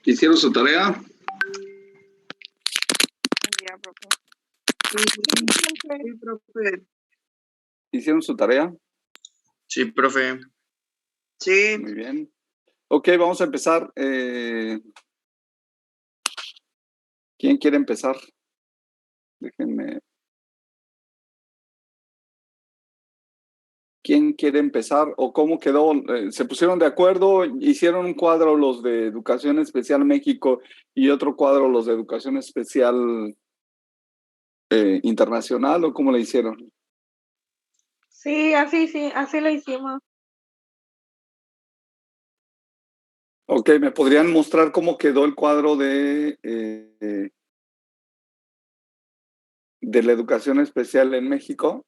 ¿Hicieron su tarea? Buen día, profe. Sí, profe. ¿Hicieron su tarea? Sí, profe. Sí. Muy bien. Ok, vamos a empezar. ¿Quién quiere empezar? Déjenme. ¿Quién quiere empezar o cómo quedó? ¿Se pusieron de acuerdo? ¿Hicieron un cuadro los de Educación Especial México y otro cuadro los de Educación Especial Internacional o cómo le hicieron? Sí, así lo hicimos. Ok, ¿me podrían mostrar cómo quedó el cuadro de la Educación Especial en México?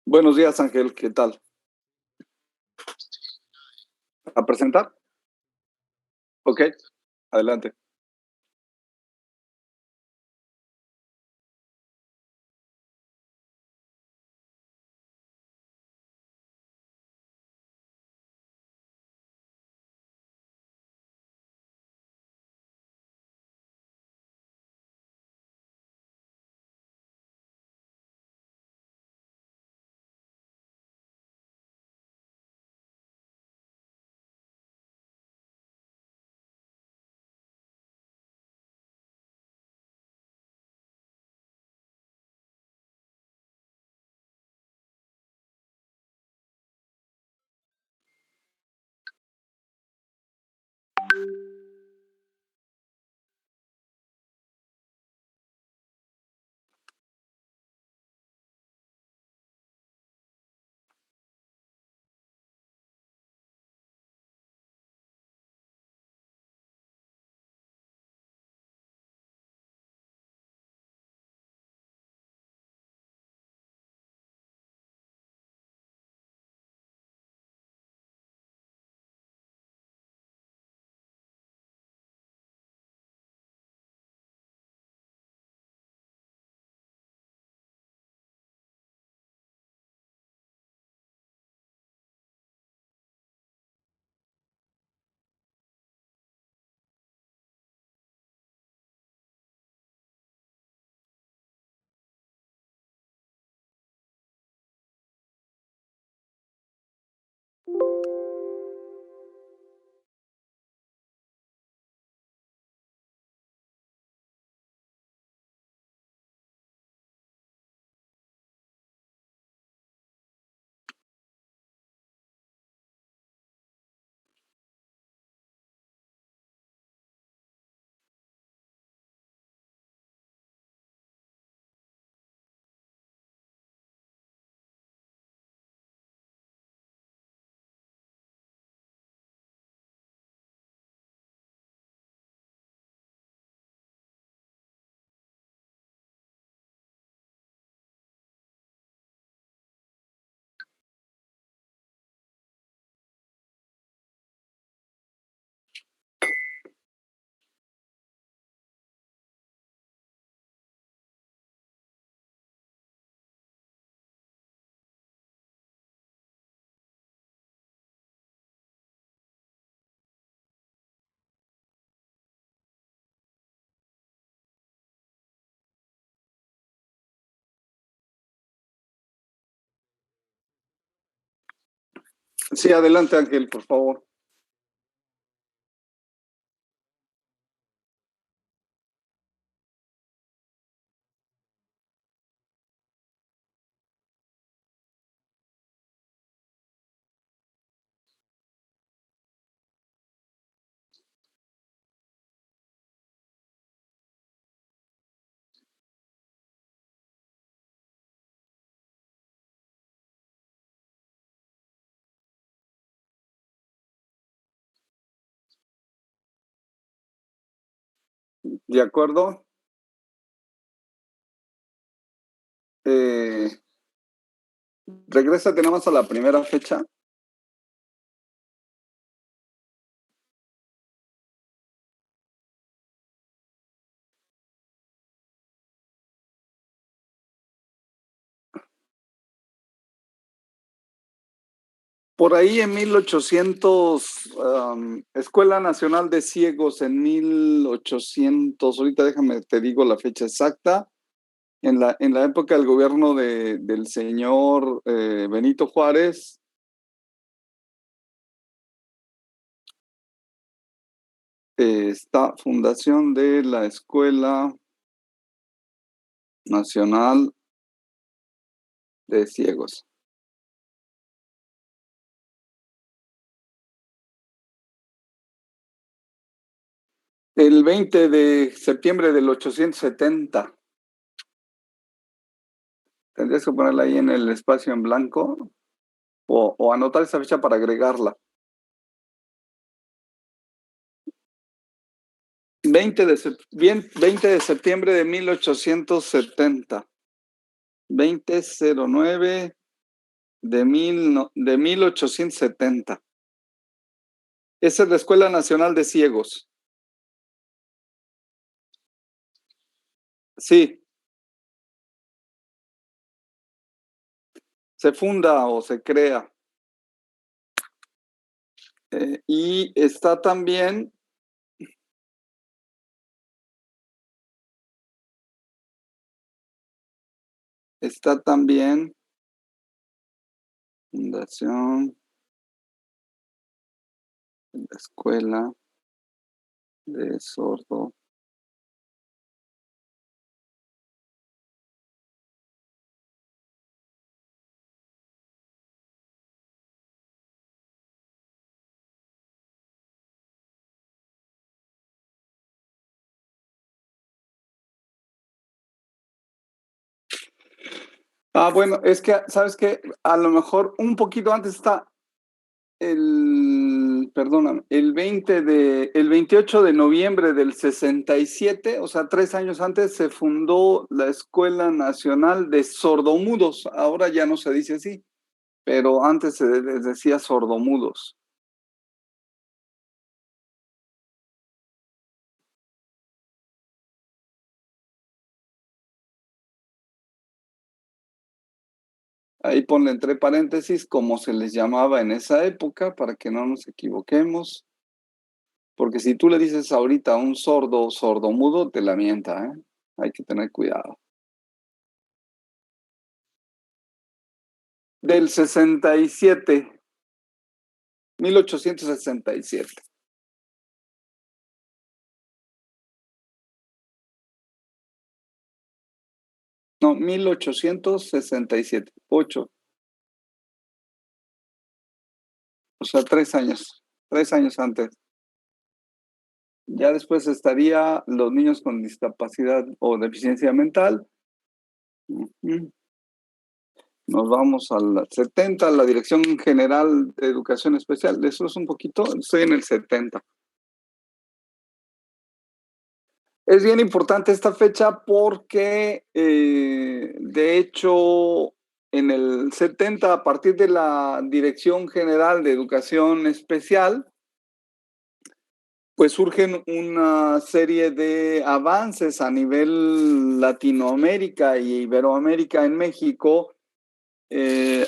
Buenos días, Ángel, ¿qué tal? ¿A presentar? Ok, adelante. Sí, adelante, Ángel, por favor. ¿De acuerdo? Regrésate nada más a la primera fecha. Por ahí en 1800, Escuela Nacional de Ciegos en 1800, ahorita déjame, te digo la fecha exacta, en la época del gobierno del señor Benito Juárez, está fundación de la Escuela Nacional de Ciegos. El 20 de septiembre del 870. Tendrías que ponerla ahí en el espacio en blanco o anotar esa fecha para agregarla. 20 de septiembre de 1870. 2009 de 1870. Esa es la Escuela Nacional de Ciegos. Sí. Se funda o se crea. Y está también Fundación de la Escuela de Sordo. Bueno, es que, ¿sabes qué? A lo mejor un poquito antes está el 28 de noviembre del 67, o sea, 3 años antes, se fundó la Escuela Nacional de Sordomudos. Ahora ya no se dice así, pero antes se les decía sordomudos. Ahí ponle entre paréntesis cómo se les llamaba en esa época para que no nos equivoquemos. Porque si tú le dices ahorita a un sordomudo, te la mienta, ¿eh? Hay que tener cuidado. Del 67, 1867. No, 1867. 8. O sea, 3 años. 3 años antes. Ya después estaría los niños con discapacidad o deficiencia mental. Nos vamos al 70, la Dirección General de Educación Especial. Eso es un poquito, estoy en el 70. Es bien importante esta fecha porque, de hecho, en el 70, a partir de la Dirección General de Educación Especial, pues surgen una serie de avances a nivel Latinoamérica y Iberoamérica en México, a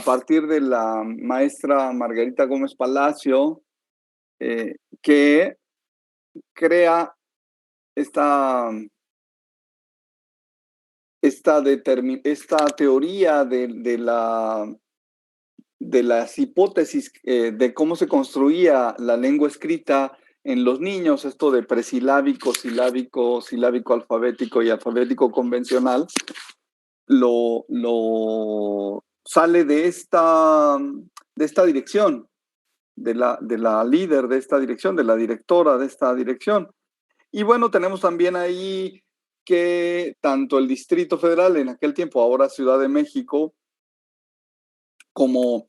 partir de la maestra Margarita Gómez Palacio, que crea esta teoría de las hipótesis de cómo se construía la lengua escrita en los niños, esto de presilábico, silábico, silábico alfabético y alfabético convencional, lo sale de esta dirección, de la líder de esta dirección, de la directora de esta dirección. Y bueno, tenemos también ahí que tanto el Distrito Federal, en aquel tiempo, ahora Ciudad de México, como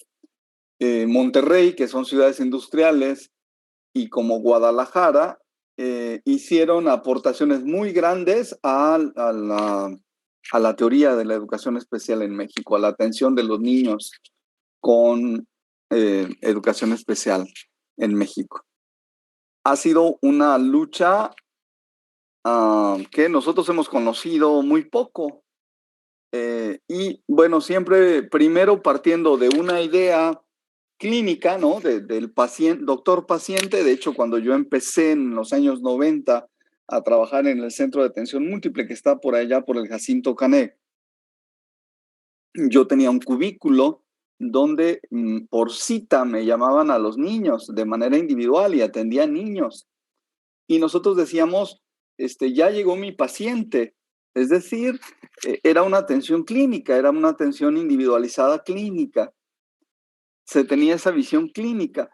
Monterrey, que son ciudades industriales, y como Guadalajara, hicieron aportaciones muy grandes a a la teoría de la educación especial en México, a la atención de los niños con educación especial en México. Ha sido una lucha que nosotros hemos conocido muy poco. Y bueno, siempre primero partiendo de una idea clínica, ¿no? Del paciente, doctor-paciente. De hecho, cuando yo empecé en los años 90 a trabajar en el Centro de Atención Múltiple, que está por allá por el Jacinto Cané, yo tenía un cubículo donde por cita me llamaban a los niños de manera individual y atendía niños. Y nosotros decíamos, ya llegó mi paciente. Es decir, era una atención clínica, era una atención individualizada clínica. Se tenía esa visión clínica.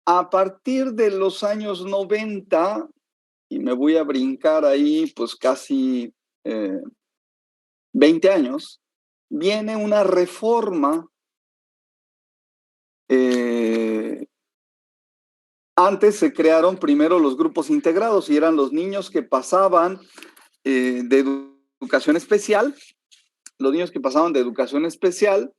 A partir de los años 90, y me voy a brincar ahí pues casi 20 años, viene una reforma. Antes se crearon primero los grupos integrados y eran los niños que pasaban de educación especial, los niños que pasaban de educación especial,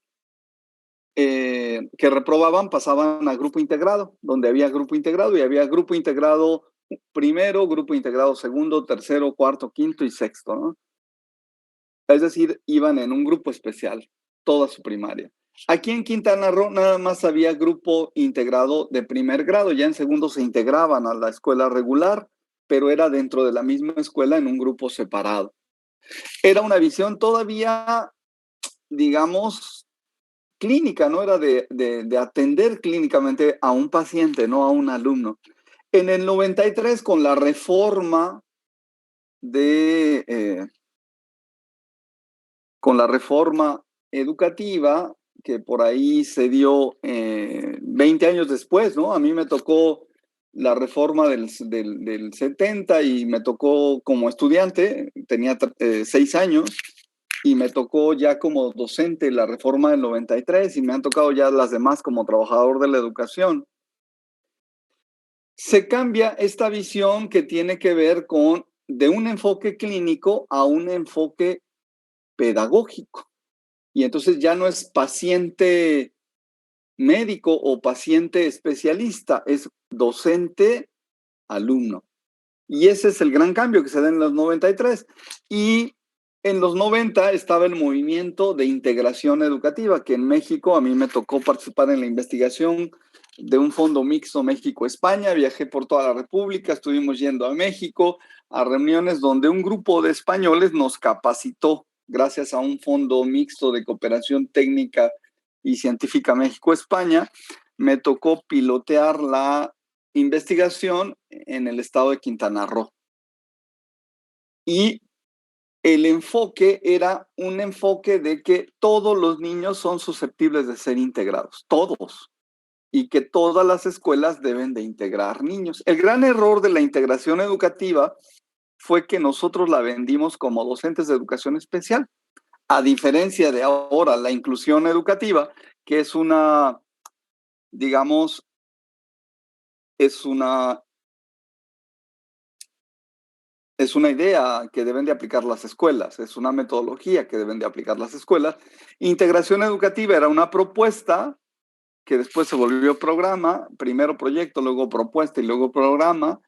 que reprobaban, pasaban a grupo integrado, donde había grupo integrado y había grupo integrado primero, grupo integrado segundo, tercero, cuarto, quinto y sexto, ¿no? Es decir, iban en un grupo especial, toda su primaria. Aquí en Quintana Roo nada más había grupo integrado de primer grado, ya en segundo se integraban a la escuela regular, pero era dentro de la misma escuela en un grupo separado. Era una visión todavía, digamos, clínica, ¿no? Era de atender clínicamente a un paciente, no a un alumno. En el 93, con la reforma educativa, que por ahí se dio 20 años después, ¿no? A mí me tocó la reforma del 70 y me tocó como estudiante, tenía 6 años, y me tocó ya como docente la reforma del 93 y me han tocado ya las demás como trabajador de la educación. Se cambia esta visión que tiene que ver con de un enfoque clínico a un enfoque pedagógico. Y entonces ya no es paciente médico o paciente especialista, es docente-alumno. Y ese es el gran cambio que se da en los 93. Y en los 90 estaba el movimiento de integración educativa, que en México a mí me tocó participar en la investigación de un fondo mixto México-España. Viajé por toda la República, estuvimos yendo a México a reuniones donde un grupo de españoles nos capacitó gracias a un fondo mixto de cooperación técnica y científica México-España. Me tocó pilotear la investigación en el estado de Quintana Roo. Y el enfoque era un enfoque de que todos los niños son susceptibles de ser integrados, todos, y que todas las escuelas deben de integrar niños. El gran error de la integración educativa fue que nosotros la vendimos como docentes de educación especial, a diferencia de ahora la inclusión educativa, que es una, digamos, es una idea que deben de aplicar las escuelas, es una metodología que deben de aplicar las escuelas. Integración educativa era una propuesta que después se volvió programa, primero proyecto, luego propuesta y luego programa,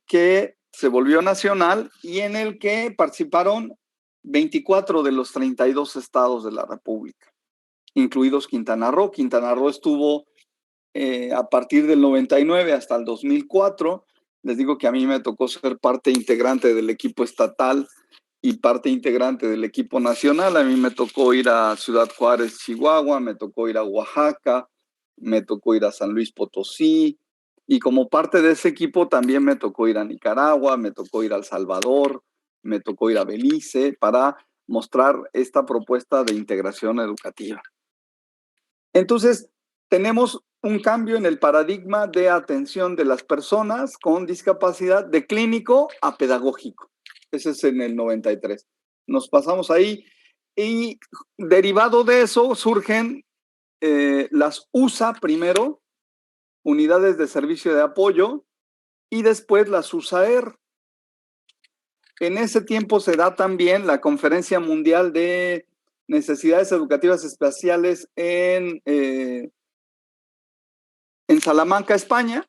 que se volvió nacional y en el que participaron 24 de los 32 estados de la República, incluidos Quintana Roo. Quintana Roo estuvo a partir del 99 hasta el 2004. Les digo que a mí me tocó ser parte integrante del equipo estatal y parte integrante del equipo nacional. A mí me tocó ir a Ciudad Juárez, Chihuahua, me tocó ir a Oaxaca, me tocó ir a San Luis Potosí, y como parte de ese equipo también me tocó ir a Nicaragua, me tocó ir a El Salvador, me tocó ir a Belice para mostrar esta propuesta de integración educativa. Entonces, tenemos un cambio en el paradigma de atención de las personas con discapacidad de clínico a pedagógico. Ese es en el 93. Nos pasamos ahí y derivado de eso surgen las USA primero, unidades de servicio de apoyo, y después las USAER. en ese tiempo se da también la Conferencia Mundial de Necesidades Educativas Especiales en Salamanca, España,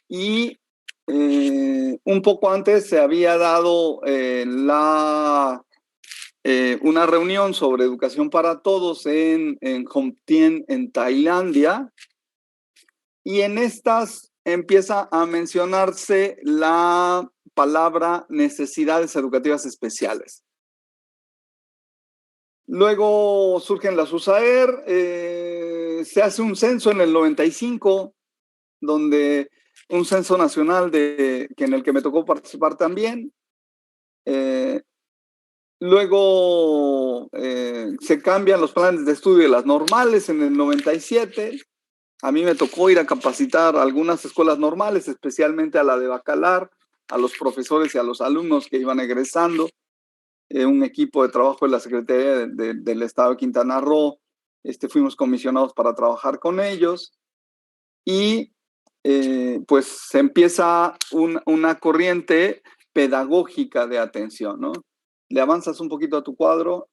y un poco antes se había dado una reunión sobre educación para todos en Hom Thien, en Tailandia, y en estas empieza a mencionarse la palabra necesidades educativas especiales. Luego surgen las USAER, se hace un censo en el 95, donde un censo nacional en el que me tocó participar también. Luego se cambian los planes de estudio de las normales en el 97. A mí me tocó ir a capacitar a algunas escuelas normales, especialmente a la de Bacalar, a los profesores y a los alumnos que iban egresando. Un equipo de trabajo de la Secretaría del Estado de Quintana Roo, fuimos comisionados para trabajar con ellos, y pues se empieza una corriente pedagógica de atención, ¿no? ¿Le avanzas un poquito a tu cuadro?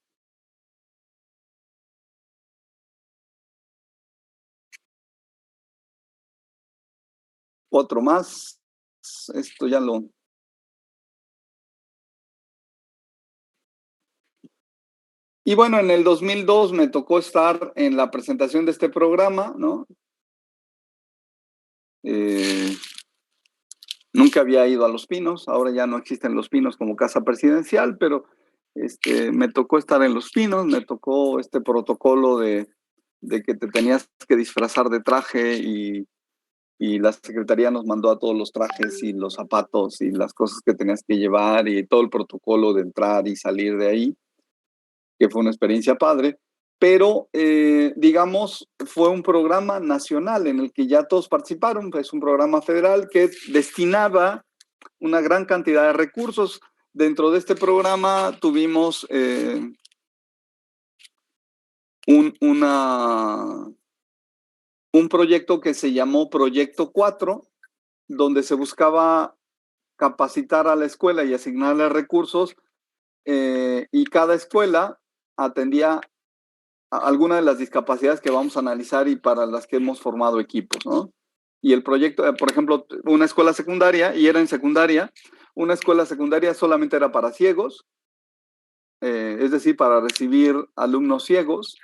Otro más. Esto ya lo... Y bueno, en el 2002 me tocó estar en la presentación de este programa, ¿no? Nunca había ido a Los Pinos, ahora ya no existen Los Pinos como casa presidencial, pero me tocó estar en Los Pinos, me tocó este protocolo de que te tenías que disfrazar de traje, y la secretaría nos mandó a todos los trajes y los zapatos y las cosas que tenías que llevar y todo el protocolo de entrar y salir de ahí, que fue una experiencia padre. Pero, digamos, fue un programa nacional en el que ya todos participaron. Es un programa federal que destinaba una gran cantidad de recursos. Dentro de este programa tuvimos un proyecto que se llamó Proyecto 4, donde se buscaba capacitar a la escuela y asignarle recursos, y cada escuela atendía alguna de las discapacidades que vamos a analizar y para las que hemos formado equipos, ¿no? Y el proyecto, por ejemplo, una escuela secundaria, y era en secundaria, una escuela secundaria solamente era para ciegos, es decir, para recibir alumnos ciegos.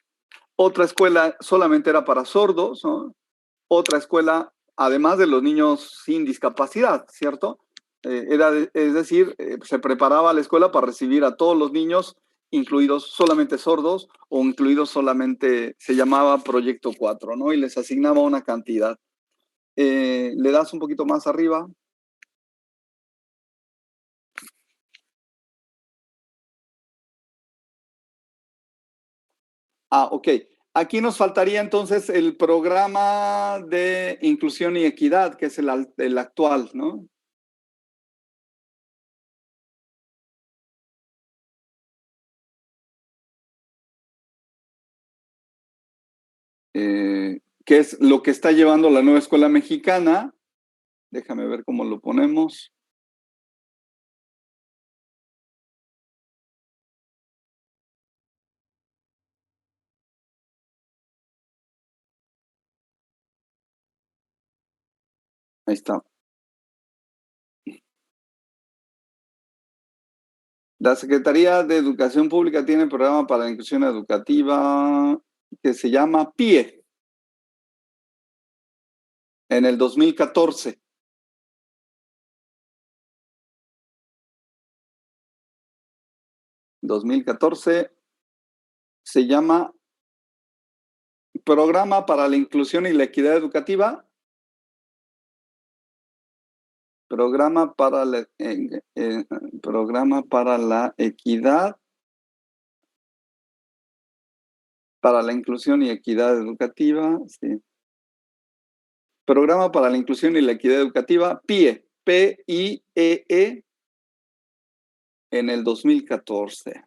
Otra escuela solamente era para sordos, ¿no? Otra escuela, además de los niños sin discapacidad, ¿cierto? Es decir, se preparaba la escuela para recibir a todos los niños, incluidos solamente sordos o incluidos solamente, se llamaba Proyecto 4, ¿no? Y les asignaba una cantidad. ¿Le das un poquito más arriba? Ok. Aquí nos faltaría entonces el programa de inclusión y equidad, que es el actual, ¿no? Que es lo que está llevando la nueva escuela mexicana. Déjame ver cómo lo ponemos. Ahí está. La Secretaría de Educación Pública tiene un programa para la inclusión educativa que se llama PIE en el 2014. Se llama Programa para la Inclusión y la Equidad Educativa. Programa para la equidad, para la inclusión y equidad educativa, sí. Programa para la Inclusión y la Equidad Educativa, PIE, P-I-E-E, en el 2014.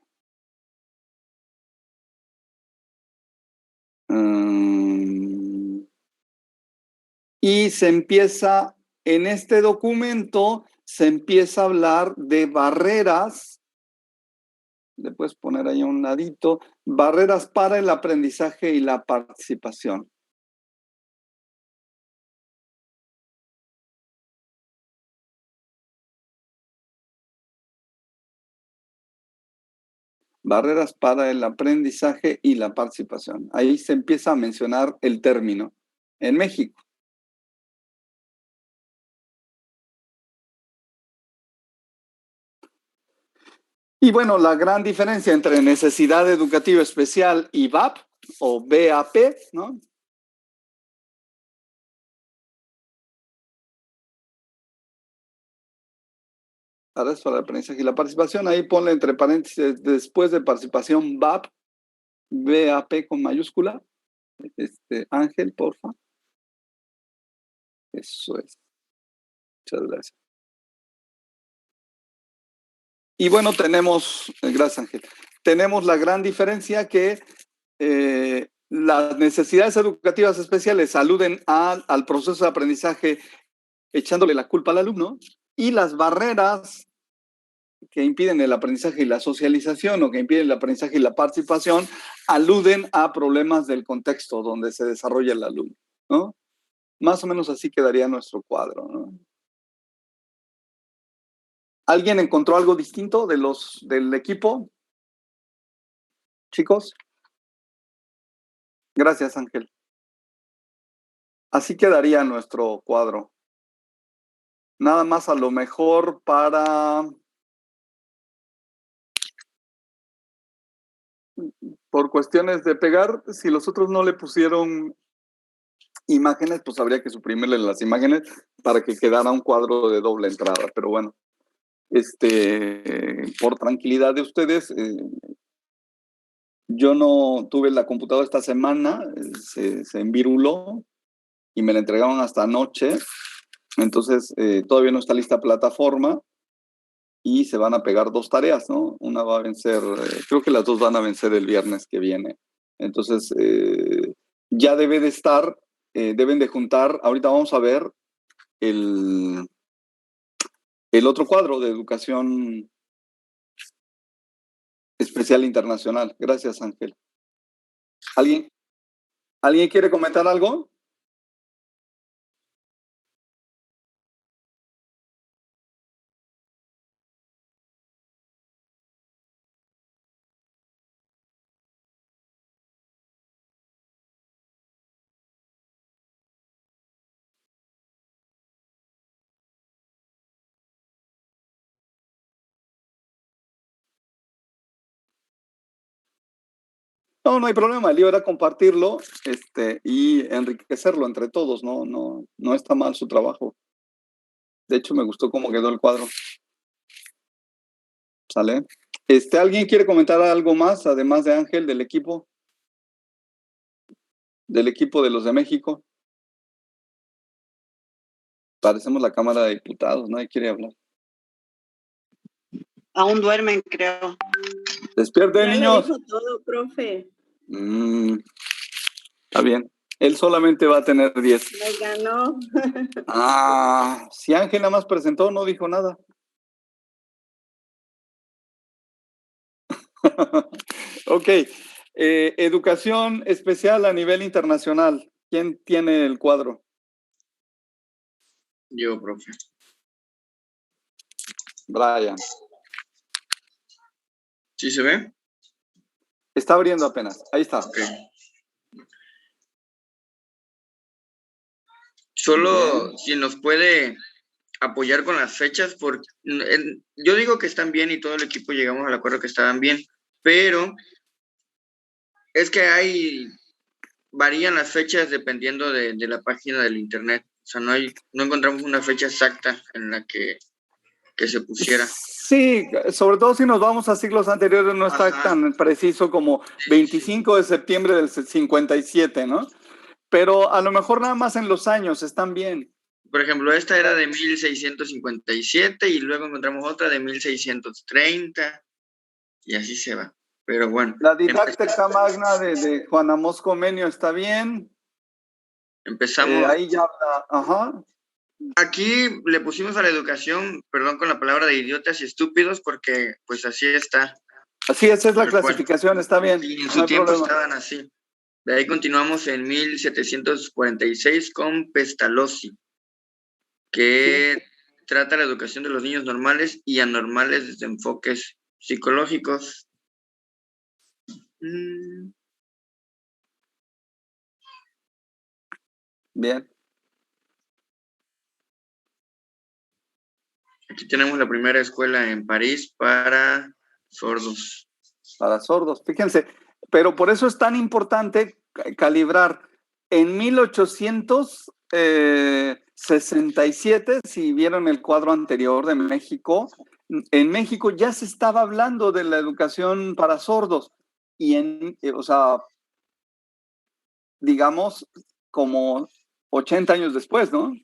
Y se empieza en este documento, se empieza a hablar de barreras, le puedes poner ahí a un ladito, barreras para el aprendizaje y la participación. Barreras para el aprendizaje y la participación. Ahí se empieza a mencionar el término en México. Y bueno, la gran diferencia entre necesidad educativa especial y VAP o BAP, ¿no? Para eso, para el aprendizaje y la participación, ahí ponle entre paréntesis, después de participación, VAP, BAP con mayúscula. Ángel, porfa. Eso es. Muchas gracias. Y bueno, tenemos, gracias Ángel, tenemos la gran diferencia que las necesidades educativas especiales aluden al proceso de aprendizaje echándole la culpa al alumno, y las barreras que impiden el aprendizaje y la socialización o que impiden el aprendizaje y la participación aluden a problemas del contexto donde se desarrolla el alumno, ¿no? Más o menos así quedaría nuestro cuadro, ¿no? ¿Alguien encontró algo distinto del equipo? Chicos. Gracias, Ángel. Así quedaría nuestro cuadro. Nada más a lo mejor por cuestiones de pegar, si los otros no le pusieron imágenes, pues habría que suprimirle las imágenes para que quedara un cuadro de doble entrada. Pero bueno, por tranquilidad de ustedes, yo no tuve la computadora esta semana, se enviruló y me la entregaron hasta anoche. Entonces, todavía no está lista plataforma y se van a pegar 2 tareas, ¿no? Una va a vencer, creo que las 2 van a vencer el viernes que viene. Entonces, ya debe de estar, deben de juntar, ahorita vamos a ver el otro cuadro de educación especial internacional. Gracias, Ángel. ¿Alguien quiere comentar algo? No, no hay problema. El lío era compartirlo y enriquecerlo entre todos. No está mal su trabajo. De hecho, me gustó cómo quedó el cuadro. ¿Sale? ¿Alguien quiere comentar algo más, además de Ángel, del equipo? Del equipo de los de México. Parecemos la Cámara de Diputados, nadie quiere hablar. Aún duermen, creo. Despierten, niños. Ya le dijo todo, profe. Está bien. Él solamente va a tener 10. Me ganó. Si Ángel nada más presentó, no dijo nada. Ok. Educación especial a nivel internacional. ¿Quién tiene el cuadro? Yo, profe. Brian. ¿Sí se ve? Está abriendo apenas. Ahí está. Ok. Solo Bien. si nos puede apoyar con las fechas, porque yo digo que están bien y todo el equipo llegamos al acuerdo que estaban bien, pero es que varían las fechas dependiendo de la página del internet. O sea, no encontramos una fecha exacta en la que se pusiera. Sí, sobre todo si nos vamos a siglos anteriores, no está tan preciso como 25 de septiembre del 57, ¿no? Pero a lo mejor nada más en los años están bien. Por ejemplo, esta era de 1657 y luego encontramos otra de 1630 y así se va. Pero bueno. La didáctica magna de Juan Amos Comenio está bien. Empezamos. Ahí ya habla, Aquí le pusimos a la educación, perdón con la palabra de idiotas y estúpidos, porque pues así está. Así es la Tal cual. clasificación, está bien. Y en no su hay tiempo problema. estaban así. De ahí continuamos en 1746 con Pestalozzi, que trata la educación de los niños normales y anormales desde enfoques psicológicos. Bien. Aquí tenemos la primera escuela en París para sordos. Para sordos, fíjense. Pero por eso es tan importante calibrar. En 1867, si vieron el cuadro anterior de México, en México ya se estaba hablando de la educación para sordos. Y o sea, digamos, como 80 años después, ¿no?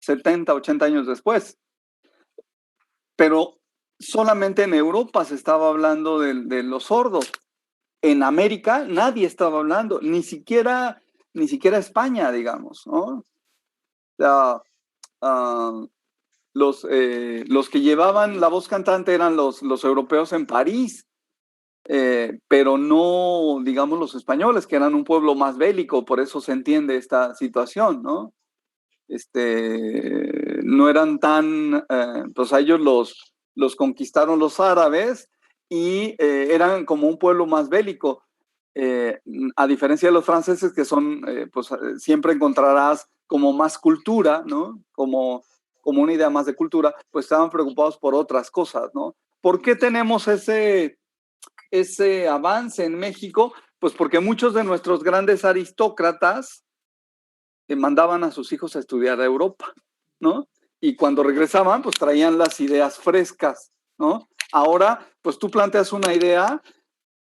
70, 80 años después. Pero solamente en Europa se estaba hablando de los sordos. En América nadie estaba hablando, ni siquiera España, digamos, ¿no? O sea, los que llevaban la voz cantante eran los europeos en París, pero no, digamos, los españoles, que eran un pueblo más bélico, por eso se entiende esta situación, ¿no? No eran tan, pues a ellos los conquistaron los árabes y eran como un pueblo más bélico. A diferencia de los franceses, que son, pues siempre encontrarás como más cultura, ¿no? Como una idea más de cultura, pues estaban preocupados por otras cosas, ¿no? ¿Por qué tenemos ese avance en México? Pues porque muchos de nuestros grandes aristócratas mandaban a sus hijos a estudiar a Europa, ¿no? Y cuando regresaban, pues traían las ideas frescas, ¿no? Ahora, pues tú planteas una idea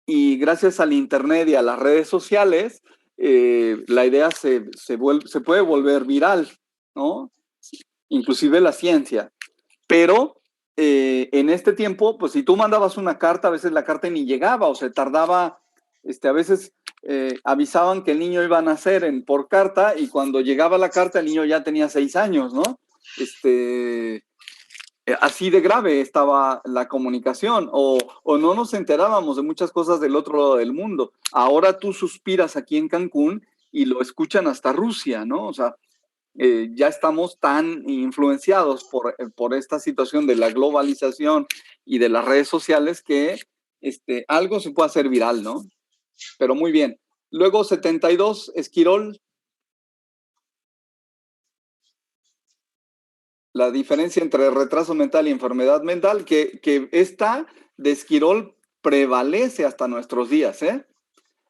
y gracias al internet y a las redes sociales, la idea se puede volver viral, ¿no? Inclusive la ciencia. Pero en este tiempo, pues si tú mandabas una carta, a veces la carta ni llegaba o se tardaba, a veces avisaban que el niño iba a nacer por carta y cuando llegaba la carta el niño ya tenía 6 años, ¿no? Así de grave estaba la comunicación o no nos enterábamos de muchas cosas del otro lado del mundo. Ahora tú suspiras aquí en Cancún y lo escuchan hasta Rusia, ¿no? O sea, ya estamos tan influenciados por esta situación de la globalización y de las redes sociales que algo se puede hacer viral, ¿no? Pero muy bien. Luego 72, Esquirol. La diferencia entre retraso mental y enfermedad mental, que esta de Esquirol prevalece hasta nuestros días, ¿eh?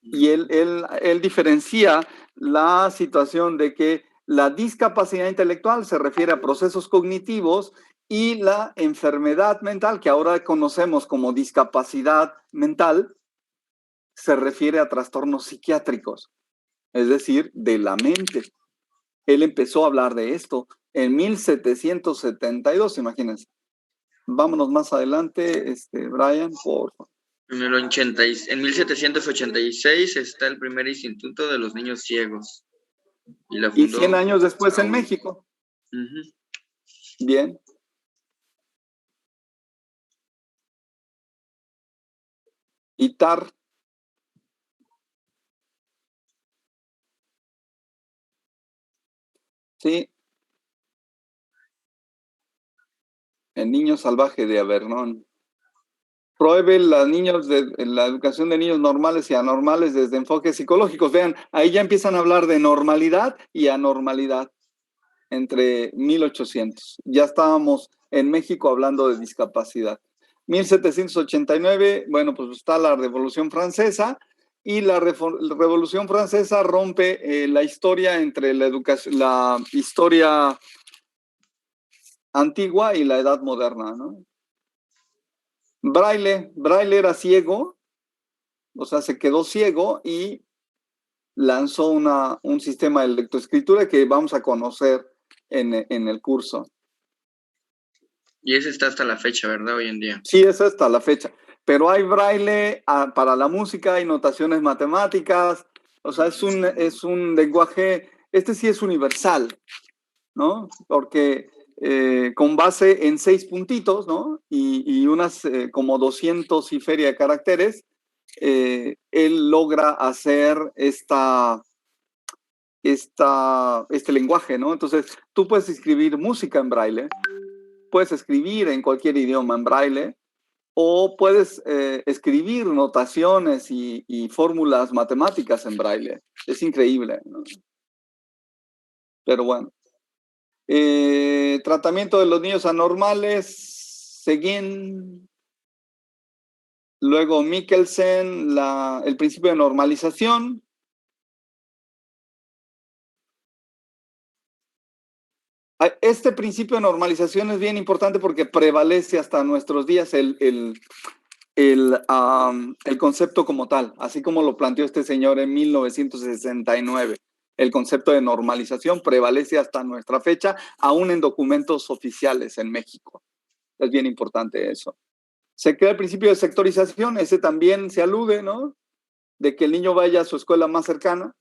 Y él diferencia la situación de que la discapacidad intelectual se refiere a procesos cognitivos y la enfermedad mental, que ahora conocemos como discapacidad mental, se refiere a trastornos psiquiátricos, es decir, de la mente. Él empezó a hablar de esto en 1772, imagínense. Vámonos más adelante, Brian, por favor. En 1786 está el primer instituto de los niños ciegos. Y 100 años después en México. Bien. ITAR. Sí. El niño salvaje de Avernón. Prohíbe la educación de niños normales y anormales desde enfoques psicológicos. Vean, ahí ya empiezan a hablar de normalidad y anormalidad entre 1800. Ya estábamos en México hablando de discapacidad. 1789, bueno, pues está la Revolución Francesa y la Revolución Francesa rompe la historia entre la historia antigua y la edad moderna, ¿no? Braille era ciego, o sea, se quedó ciego y lanzó un sistema de lectoescritura que vamos a conocer en el curso. Y ese está hasta la fecha, ¿verdad? Hoy en día. Sí, es hasta la fecha. Pero hay braille para la música, hay notaciones matemáticas, o sea, es un lenguaje, sí es universal. ¿no? Porque con base en 6 puntitos, ¿no? Y unas como 200 y feria de caracteres, él logra hacer este lenguaje, ¿no? Entonces, tú puedes escribir música en braille, puedes escribir en cualquier idioma en braille, o puedes escribir notaciones y fórmulas matemáticas en braille. Es increíble, ¿no? Pero bueno. Tratamiento de los niños anormales, Seguin. Luego Mikkelsen, el principio de normalización. Este principio de normalización es bien importante porque prevalece hasta nuestros días el concepto como tal, así como lo planteó este señor en 1969. El concepto de normalización prevalece hasta nuestra fecha, aún en documentos oficiales en México. Es bien importante eso. Se crea el principio de sectorización, ese también se alude, ¿no? De que el niño vaya a su escuela más cercana.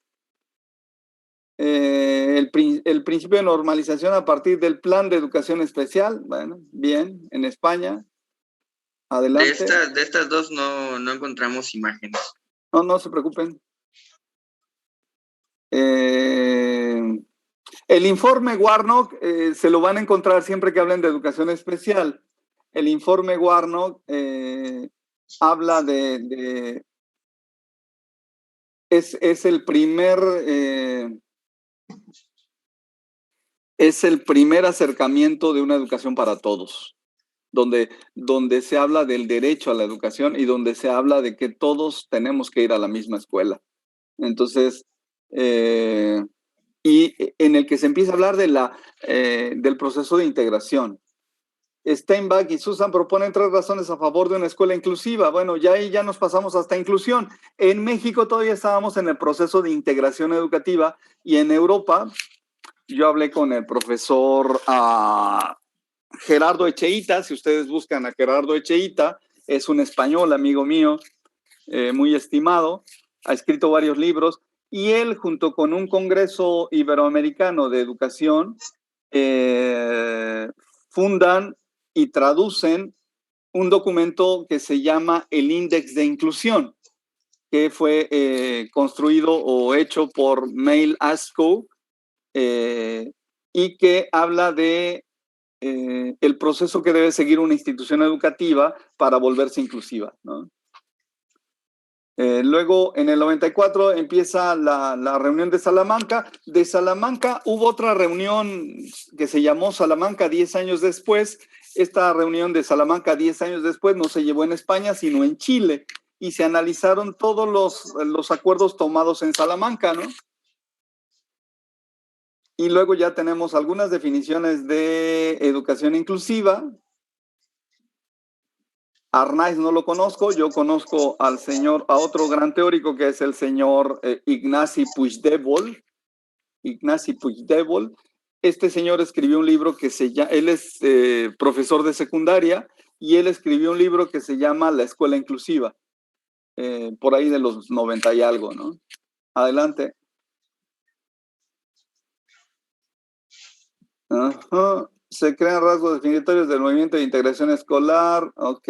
El principio de normalización a partir del plan de educación especial, bueno, bien, en España. Adelante. De estas dos no encontramos imágenes. No se preocupen. El informe Warnock se lo van a encontrar siempre que hablen de educación especial. El informe Warnock habla es el primer acercamiento de una educación para todos, donde se habla del derecho a la educación y donde se habla de que todos tenemos que ir a la misma escuela. Entonces, y en el que se empieza a hablar del proceso de integración. Steinbach y Susan proponen 3 razones a favor de una escuela inclusiva. Bueno, ya ahí ya nos pasamos hasta inclusión. En México todavía estábamos en el proceso de integración educativa y en Europa, yo hablé con el profesor Gerardo Echeita. Si ustedes buscan a Gerardo Echeita, es un español, amigo mío, muy estimado, ha escrito varios libros, y él, junto con un congreso iberoamericano de educación, fundan y traducen un documento que se llama el Índice de Inclusión, que fue construido o hecho por Mail Asco, y que habla de el proceso que debe seguir una institución educativa para volverse inclusiva, ¿no? Luego, en el 94, empieza la reunión de Salamanca. De Salamanca hubo otra reunión que se llamó Salamanca 10 años después. Esta reunión de Salamanca 10 años después no se llevó en España, sino en Chile. Y se analizaron todos los acuerdos tomados en Salamanca, ¿no? Y luego ya tenemos algunas definiciones de educación inclusiva. Arnaiz no lo conozco, yo conozco a otro gran teórico que es el señor Ignasi Puigdèbol. Este señor escribió un libro que él es profesor de secundaria, y él escribió un libro que se llama La Escuela Inclusiva, por ahí de los 90 y algo, ¿no? Adelante. Ajá. Se crean rasgos definitorios del movimiento de integración escolar, ok.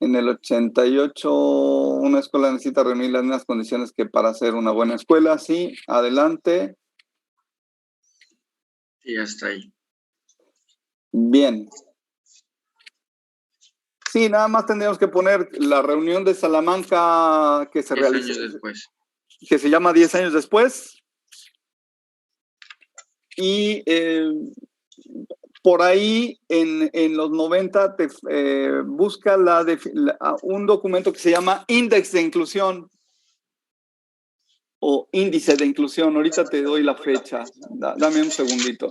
En el 88, una escuela necesita reunir las mismas condiciones que para ser una buena escuela. Sí, adelante. Y ya está ahí. Bien. Sí, nada más tendríamos que poner la reunión de Salamanca que se 10 realizó, años después. que se llama 10 años después. Y por ahí, en los 90, busca un documento que se llama Índice de Inclusión o Índice de Inclusión. Ahorita te doy la fecha. Dame un segundito.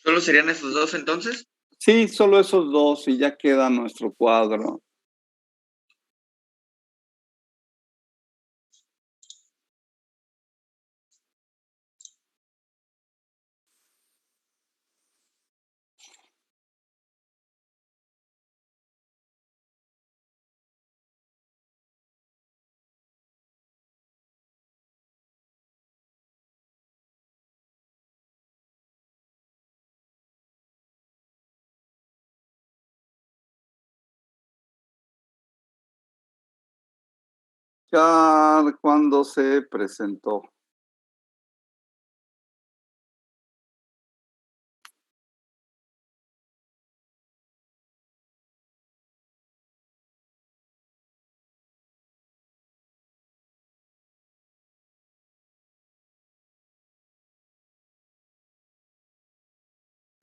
¿Solo serían esos dos entonces? Sí, solo esos 2 y ya queda nuestro cuadro. cuando se presentó.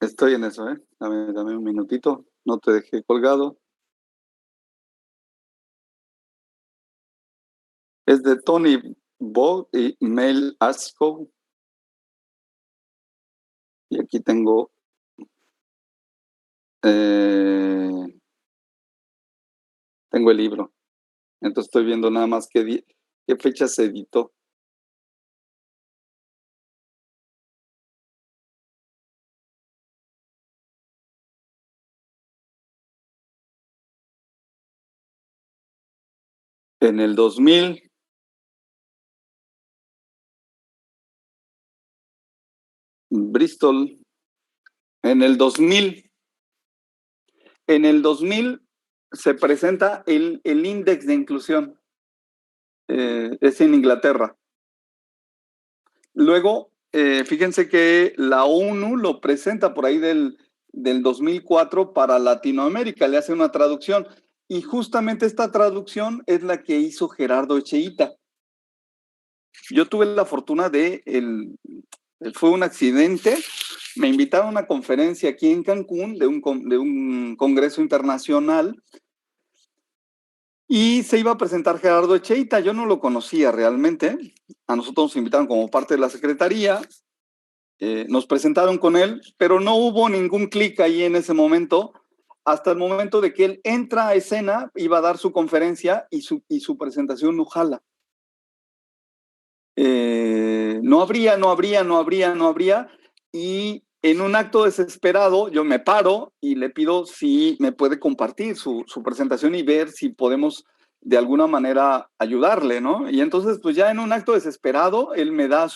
Estoy en eso, ¿eh? Dame un minutito. No te dejé colgado. Es de Tony Bog y Mel Askow. Y aquí tengo tengo el libro. Entonces estoy viendo nada más qué fecha se editó. En el 2000. Bristol. En el 2000. En el 2000 se presenta el índice de inclusión. Es en Inglaterra. Luego, fíjense que la ONU lo presenta por ahí del 2004 para Latinoamérica, le hace una traducción. Y justamente esta traducción es la que hizo Gerardo Echeíta. Yo tuve la fortuna fue un accidente, me invitaron a una conferencia aquí en Cancún de un congreso internacional y se iba a presentar Gerardo Echeíta. Yo no lo conocía realmente, a nosotros nos invitaron como parte de la secretaría, nos presentaron con él, pero no hubo ningún clic ahí en ese momento, hasta el momento de que él entra a escena, iba a dar su conferencia y su presentación no jala. No abría, y en un acto desesperado yo me paro y le pido si me puede compartir su presentación y ver si podemos de alguna manera ayudarle, ¿no? Y entonces pues ya en un acto desesperado él me da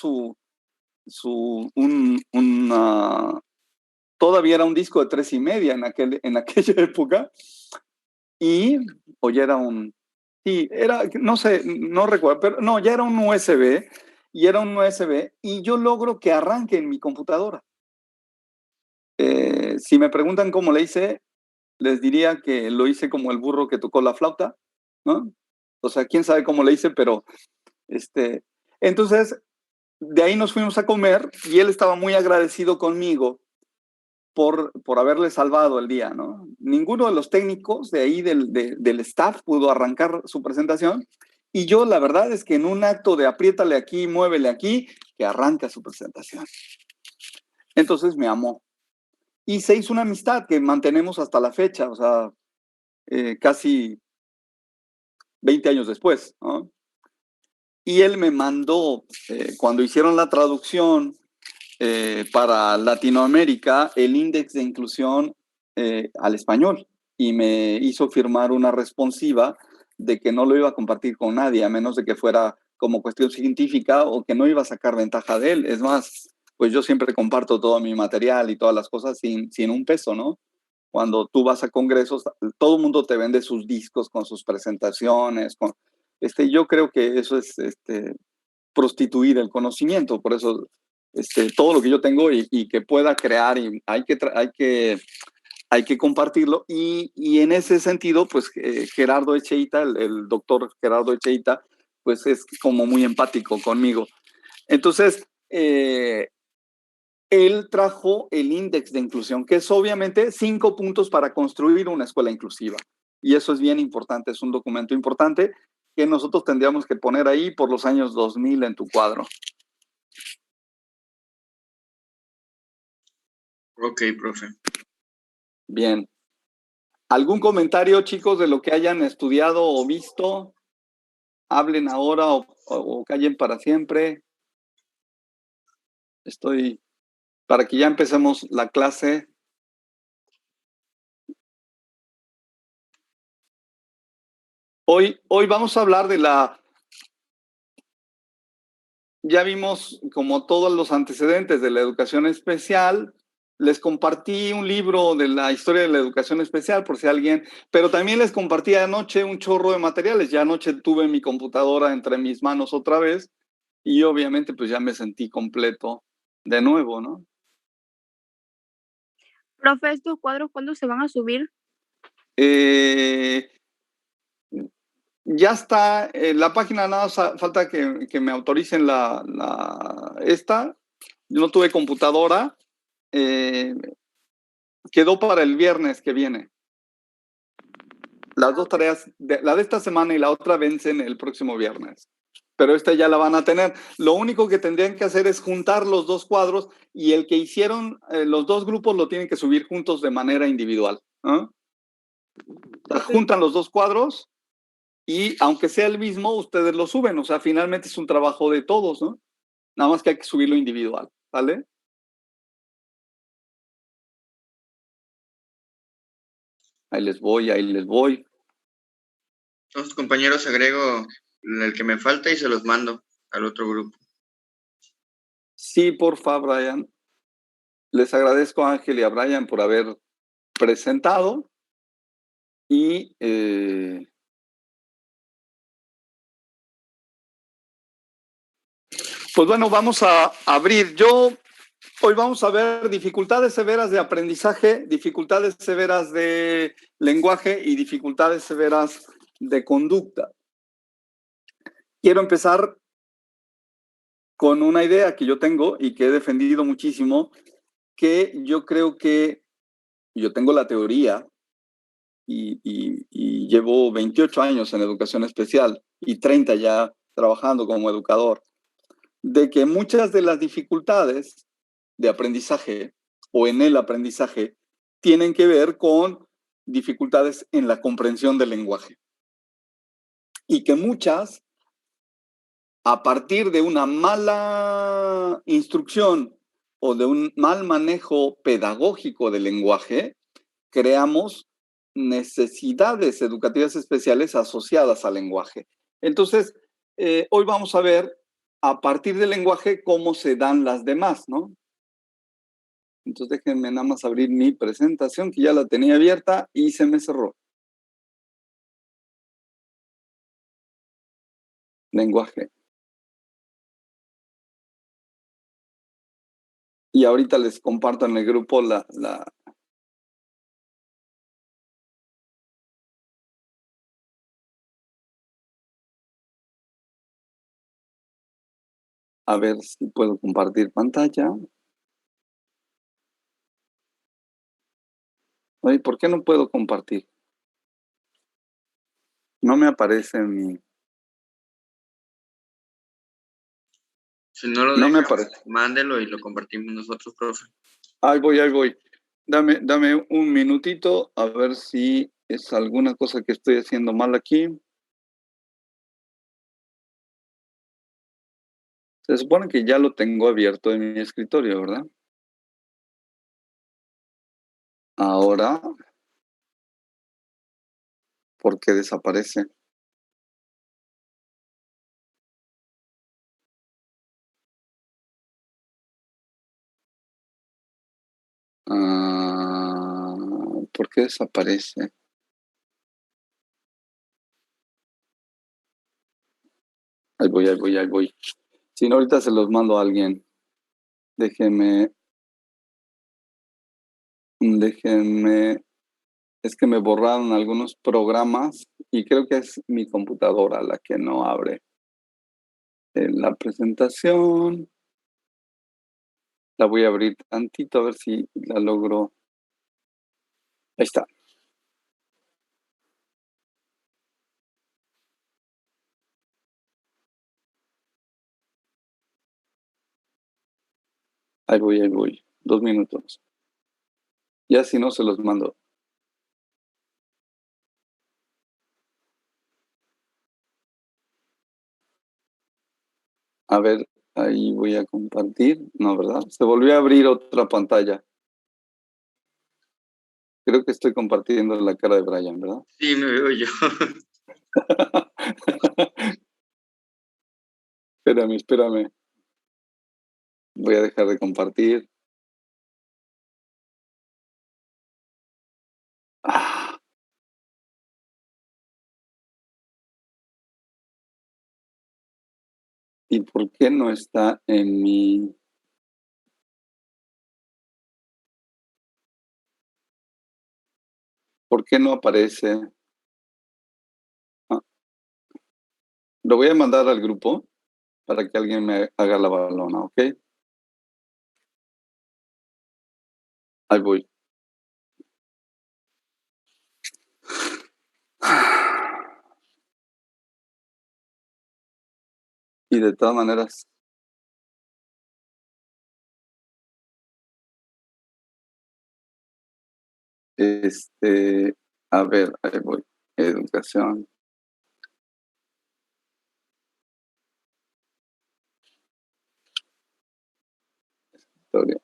todavía era un disco de 3.5 en aquella época, o ya era sí, no sé, no recuerdo, pero no, ya era un USB, y yo logro que arranque en mi computadora. Si me preguntan cómo le hice, les diría que lo hice como el burro que tocó la flauta, ¿no? O sea, quién sabe cómo le hice, pero entonces, de ahí nos fuimos a comer y él estaba muy agradecido conmigo por haberle salvado el día, ¿no? Ninguno de los técnicos de ahí del staff pudo arrancar su presentación y yo la verdad es que en un acto de apriétale aquí, muévele aquí, que arranca su presentación. Entonces me amó y se hizo una amistad que mantenemos hasta la fecha, o sea, casi 20 años después, ¿no? Y él me mandó, cuando hicieron la traducción para Latinoamérica, el índice de inclusión al español, y me hizo firmar una responsiva de que no lo iba a compartir con nadie, a menos de que fuera como cuestión científica o que no iba a sacar ventaja de él. Es más, pues yo siempre comparto todo mi material y todas las cosas sin un peso, ¿no? Cuando tú vas a congresos, todo el mundo te vende sus discos con sus presentaciones. Yo creo que eso es prostituir el conocimiento, por eso todo lo que yo tengo y que pueda crear, y hay que compartirlo, y en ese sentido, pues Gerardo Echeíta, el doctor Gerardo Echeíta, pues es como muy empático conmigo. Entonces, él trajo el índice de inclusión, que es obviamente 5 puntos para construir una escuela inclusiva. Y eso es bien importante, es un documento importante que nosotros tendríamos que poner ahí por los años 2000 en tu cuadro. Ok, profe. Bien. ¿Algún comentario, chicos, de lo que hayan estudiado o visto? Hablen ahora o callen para siempre. Para que ya empecemos la clase. Hoy vamos a hablar ya vimos como todos los antecedentes de la educación especial, Les compartí un libro de la historia de la educación especial, por si alguien, pero también les compartí anoche un chorro de materiales. Ya anoche tuve mi computadora entre mis manos otra vez y obviamente pues ya me sentí completo de nuevo, ¿no? Profe, ¿estos cuadros cuándo se van a subir? Ya está, la página nada más falta que me autoricen esta. Yo no tuve computadora. Quedó para el viernes que viene. Las dos tareas, la de esta semana y la otra vencen el próximo viernes. Pero esta ya la van a tener. Lo único que tendrían que hacer es juntar los dos cuadros y el que hicieron los dos grupos lo tienen que subir juntos de manera individual. ¿No? Juntan los dos cuadros y aunque sea el mismo, ustedes lo suben. O sea, finalmente es un trabajo de todos, ¿no? Nada más que hay que subirlo individual, ¿vale? Ahí les voy, ahí les voy. Los compañeros agrego el que me falta y se los mando al otro grupo. Sí, porfa, Brian. Les agradezco a Ángel y a Brian por haber presentado y pues bueno, vamos a abrir. Hoy vamos a ver dificultades severas de aprendizaje, dificultades severas de lenguaje y dificultades severas de conducta. Quiero empezar con una idea que yo tengo y que he defendido muchísimo, que yo creo que yo tengo la teoría y llevo 28 años en educación especial y 30 ya trabajando como educador, de que muchas de las dificultades de aprendizaje o en el aprendizaje tienen que ver con dificultades en la comprensión del lenguaje. Y que muchas, a partir de una mala instrucción o de un mal manejo pedagógico del lenguaje, creamos necesidades educativas especiales asociadas al lenguaje. Entonces, hoy vamos a ver a partir del lenguaje cómo se dan las demás, ¿no? Entonces déjenme nada más abrir mi presentación, que ya la tenía abierta y se me cerró. Lenguaje. Y ahorita les comparto en el grupo a ver si puedo compartir pantalla. Oye, ¿por qué no puedo compartir? No me aparece en mi... Si no lo No me deja, aparece. mándelo y lo compartimos nosotros, profe. Ahí voy. Dame un minutito a ver si es alguna cosa que estoy haciendo mal aquí. Se supone que ya lo tengo abierto en mi escritorio, ¿verdad? Ahora, ¿por qué desaparece? ¿Por qué desaparece? Ahí voy. Si no, ahorita se los mando a alguien. Déjenme. Es que me borraron algunos programas y creo que es mi computadora la que no abre la presentación. La voy a abrir tantito a ver si la logro. Ahí está. Ahí voy. 2 minutos. Ya si no, se los mando. A ver, ahí voy a compartir. No, ¿verdad? Se volvió a abrir otra pantalla. Creo que estoy compartiendo la cara de Brian, ¿verdad? Sí, me veo yo. Espérame. Voy a dejar de compartir. ¿Y por qué no está en mi... ¿Por qué no aparece? Ah, lo voy a mandar al grupo para que alguien me haga la balona, ¿ok? Ahí voy. Y de todas maneras, a ver, ahí voy. Educación, historia.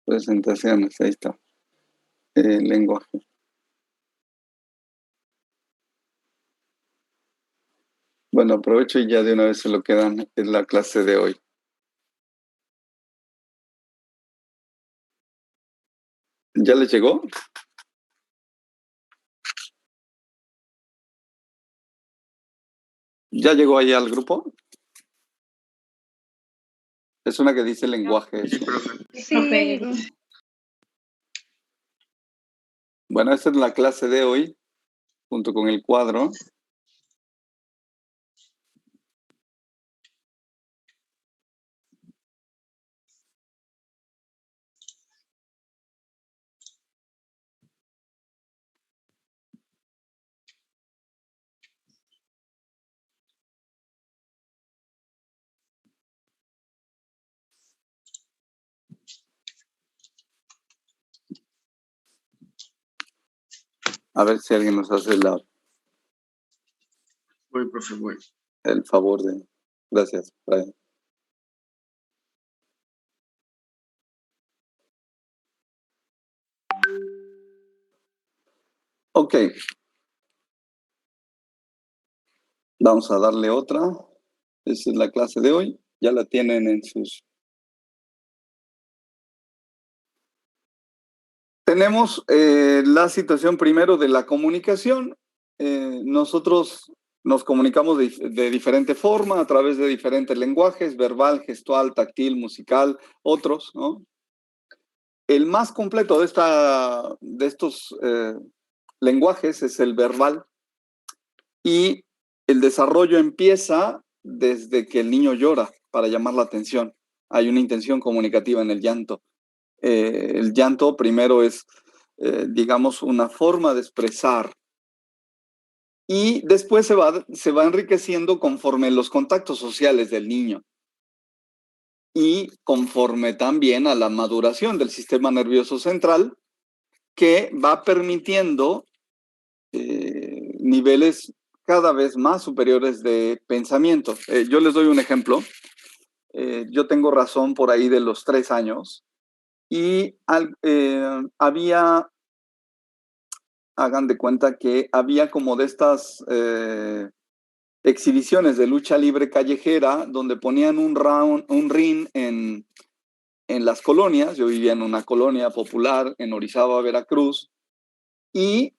Presentaciones, ahí está. Lenguaje. Bueno, aprovecho y ya de una vez se lo quedan en la clase de hoy. ¿Ya les llegó? ¿Ya llegó ahí al grupo? Es una que dice lenguaje. Sí, profe. Sí. Bueno, esta es la clase de hoy, junto con el cuadro. A ver si alguien nos hace Voy, profe, voy. el favor de... Gracias, Brian. Ok. Vamos a darle otra. Esa es la clase de hoy. Ya la tienen en sus... Tenemos la situación primero de la comunicación. Nosotros nos comunicamos de diferente forma, a través de diferentes lenguajes, verbal, gestual, táctil, musical, otros, ¿no? El más completo de estos lenguajes es el verbal, y el desarrollo empieza desde que el niño llora para llamar la atención. Hay una intención comunicativa en el llanto. El llanto primero es, digamos, una forma de expresar, y después se va enriqueciendo conforme los contactos sociales del niño y conforme también a la maduración del sistema nervioso central, que va permitiendo niveles cada vez más superiores de pensamiento. Yo les doy un ejemplo. Yo tengo razón por ahí de los 3 años y hagan de cuenta que había como de estas exhibiciones de lucha libre callejera donde ponían un ring en las colonias. Yo vivía en una colonia popular en Orizaba, Veracruz, y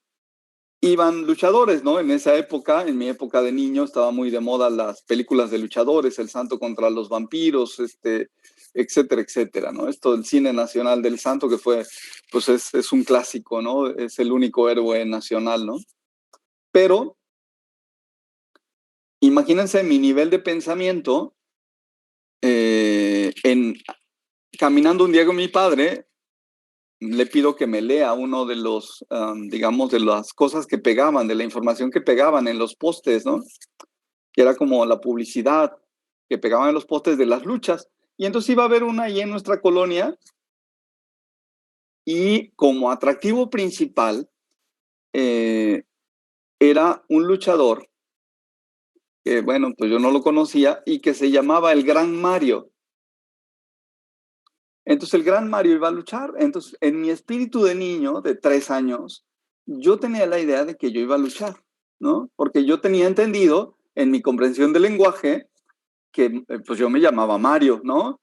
iban luchadores, ¿no? En esa época, en mi época de niño, estaba muy de moda las películas de luchadores, El Santo contra los vampiros, etcétera, etcétera, ¿no? Esto del cine nacional del Santo, que fue, pues es un clásico, ¿no? Es el único héroe nacional, ¿no? Pero imagínense mi nivel de pensamiento caminando un día con mi padre. Le pido que me lea uno de los, digamos, de las cosas que pegaban, de la información que pegaban en los postes, ¿no? Que era como la publicidad que pegaban en los postes de las luchas. Y entonces iba a haber una ahí en nuestra colonia, y como atractivo principal era un luchador que, bueno, pues yo no lo conocía, y que se llamaba el Gran Mario. Entonces el Gran Mario iba a luchar. Entonces, en mi espíritu de niño de 3 años, yo tenía la idea de que yo iba a luchar, ¿no? Porque yo tenía entendido en mi comprensión del lenguaje que pues yo me llamaba Mario, ¿no?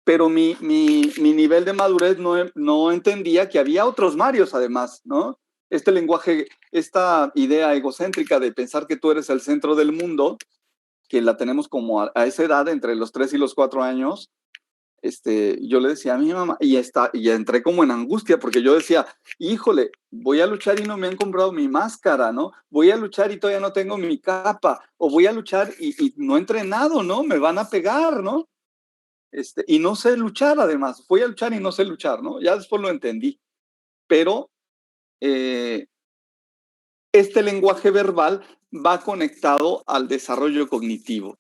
pero mi nivel de madurez no entendía que había otros Marios además, ¿no? Este lenguaje, esta idea egocéntrica de pensar que tú eres el centro del mundo, que la tenemos como a esa edad, entre los 3 y los 4 años, yo le decía a mi mamá, y entré como en angustia, porque yo decía, híjole, voy a luchar y no me han comprado mi máscara, ¿no? Voy a luchar y todavía no tengo mi capa, o voy a luchar y no he entrenado, ¿no? Me van a pegar, ¿no? Y no sé luchar además, voy a luchar y no sé luchar, ¿no? Ya después lo entendí, pero este lenguaje verbal va conectado al desarrollo cognitivo.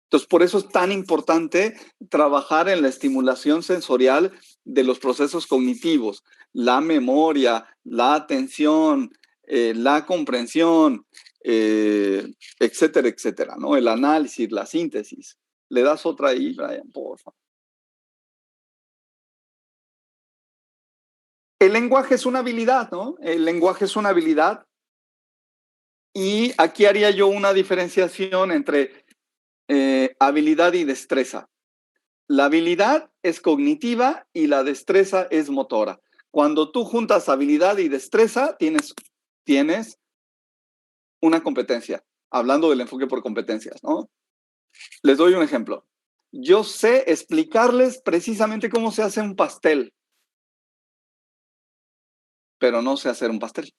Entonces, por eso es tan importante trabajar en la estimulación sensorial de los procesos cognitivos, la memoria, la atención, la comprensión, etcétera, etcétera, ¿no? El análisis, la síntesis. ¿Le das otra ahí, Brian, por favor? El lenguaje es una habilidad, ¿no? El lenguaje es una habilidad. Y aquí haría yo una diferenciación entre habilidad y destreza. La habilidad es cognitiva y la destreza es motora. Cuando tú juntas habilidad y destreza, tienes una competencia. Hablando del enfoque por competencias, ¿no? Les doy un ejemplo. Yo sé explicarles precisamente cómo se hace un pastel, pero no sé hacer un pastel.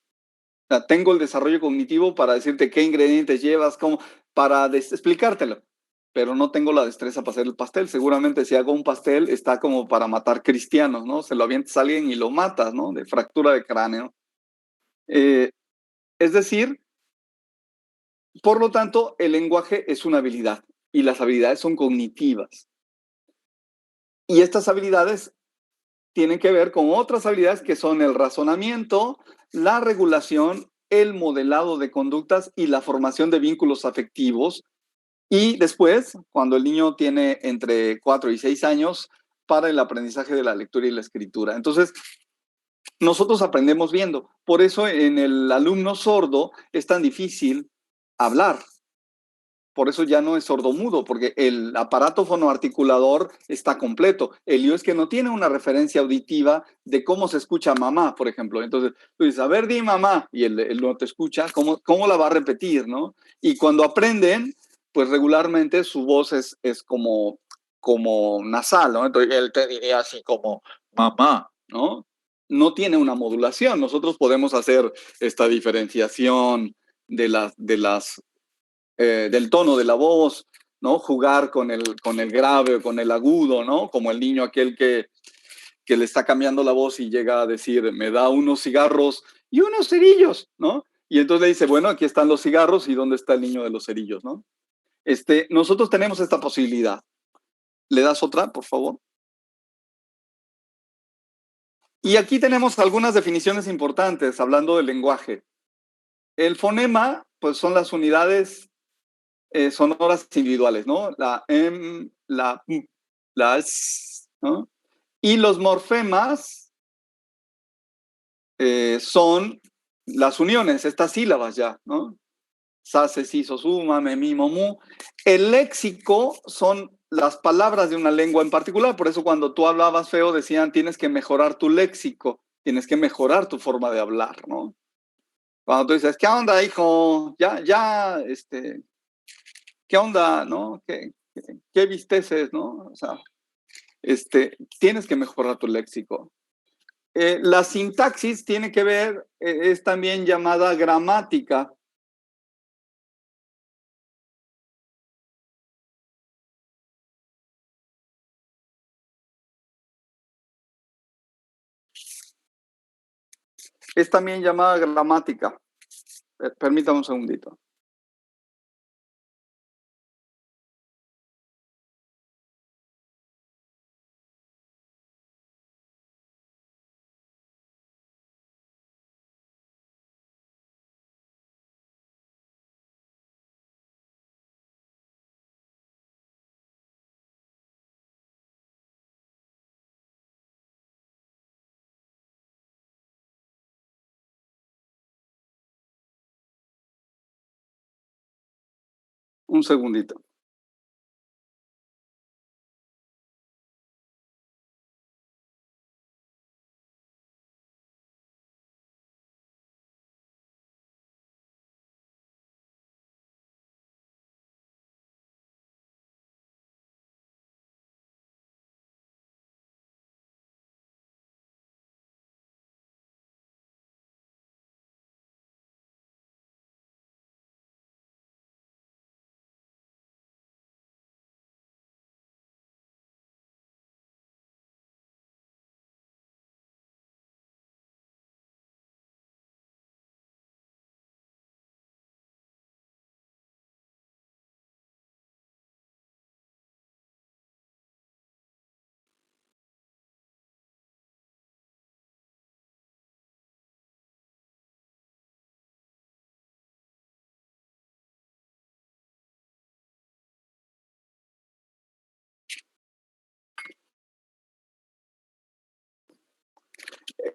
O sea, tengo el desarrollo cognitivo para decirte qué ingredientes llevas, cómo, para explicártelo, pero no tengo la destreza para hacer el pastel. Seguramente si hago un pastel está como para matar cristianos, ¿no? Se lo avientas a alguien y lo matas, ¿no? De fractura de cráneo. Es decir, por lo tanto, el lenguaje es una habilidad y las habilidades son cognitivas. Y estas habilidades tienen que ver con otras habilidades que son el razonamiento, la regulación, el modelado de conductas y la formación de vínculos afectivos. Y después, cuando el niño tiene entre 4 y 6 años, para el aprendizaje de la lectura y la escritura. Entonces, nosotros aprendemos viendo. Por eso en el alumno sordo es tan difícil hablar. Por eso ya no es sordomudo, porque el aparato fonoarticulador está completo. El lío es que no tiene una referencia auditiva de cómo se escucha mamá, por ejemplo. Entonces, tú dices, a ver, di mamá, y él no te escucha, ¿cómo la va a repetir, no? Y cuando aprenden, pues regularmente su voz es como nasal, ¿no? Entonces, él te diría así como mamá, ¿no? No tiene una modulación. Nosotros podemos hacer esta diferenciación del tono de la voz, ¿no? Jugar con el grave o con el agudo, ¿no? Como el niño aquel que le está cambiando la voz y llega a decir, me da unos cigarros y unos cerillos, ¿no? Y entonces le dice, bueno, aquí están los cigarros y ¿dónde está el niño de los cerillos, ¿no? Nosotros tenemos esta posibilidad. ¿Le das otra, por favor? Y aquí tenemos algunas definiciones importantes hablando del lenguaje. El fonema, pues son las unidades sonoras individuales, ¿no? La M, la M, la S, ¿no? Y los morfemas son las uniones, estas sílabas ya, ¿no? Sa, se, si, so, su, ma, me, mi, mo, mu. El léxico son las palabras de una lengua en particular, por eso cuando tú hablabas feo decían tienes que mejorar tu léxico, tienes que mejorar tu forma de hablar, ¿no? Cuando tú dices, ¿qué onda, hijo? ¿Qué onda, no? ¿Qué visteces, no? O sea, tienes que mejorar tu léxico. La sintaxis tiene que ver, es también llamada gramática. Es también llamada gramática. Permítame un segundito. Un segundito.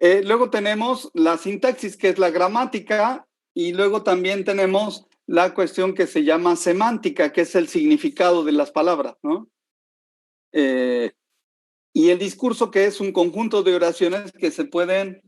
Luego tenemos la sintaxis, que es la gramática, y luego también tenemos la cuestión que se llama semántica, que es el significado de las palabras, ¿no? Y el discurso, que es un conjunto de oraciones que se pueden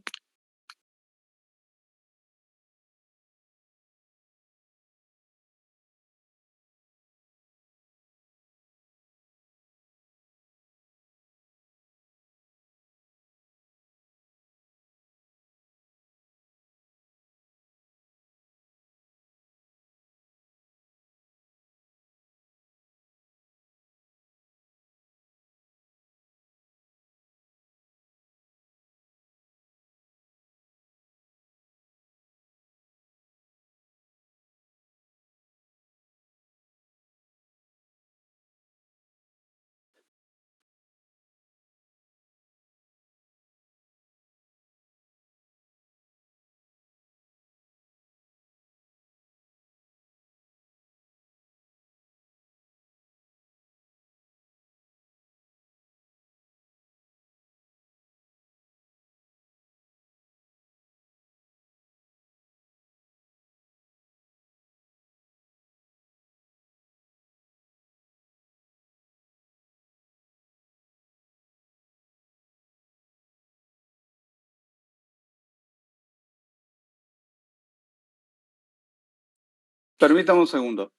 Permítame un segundo.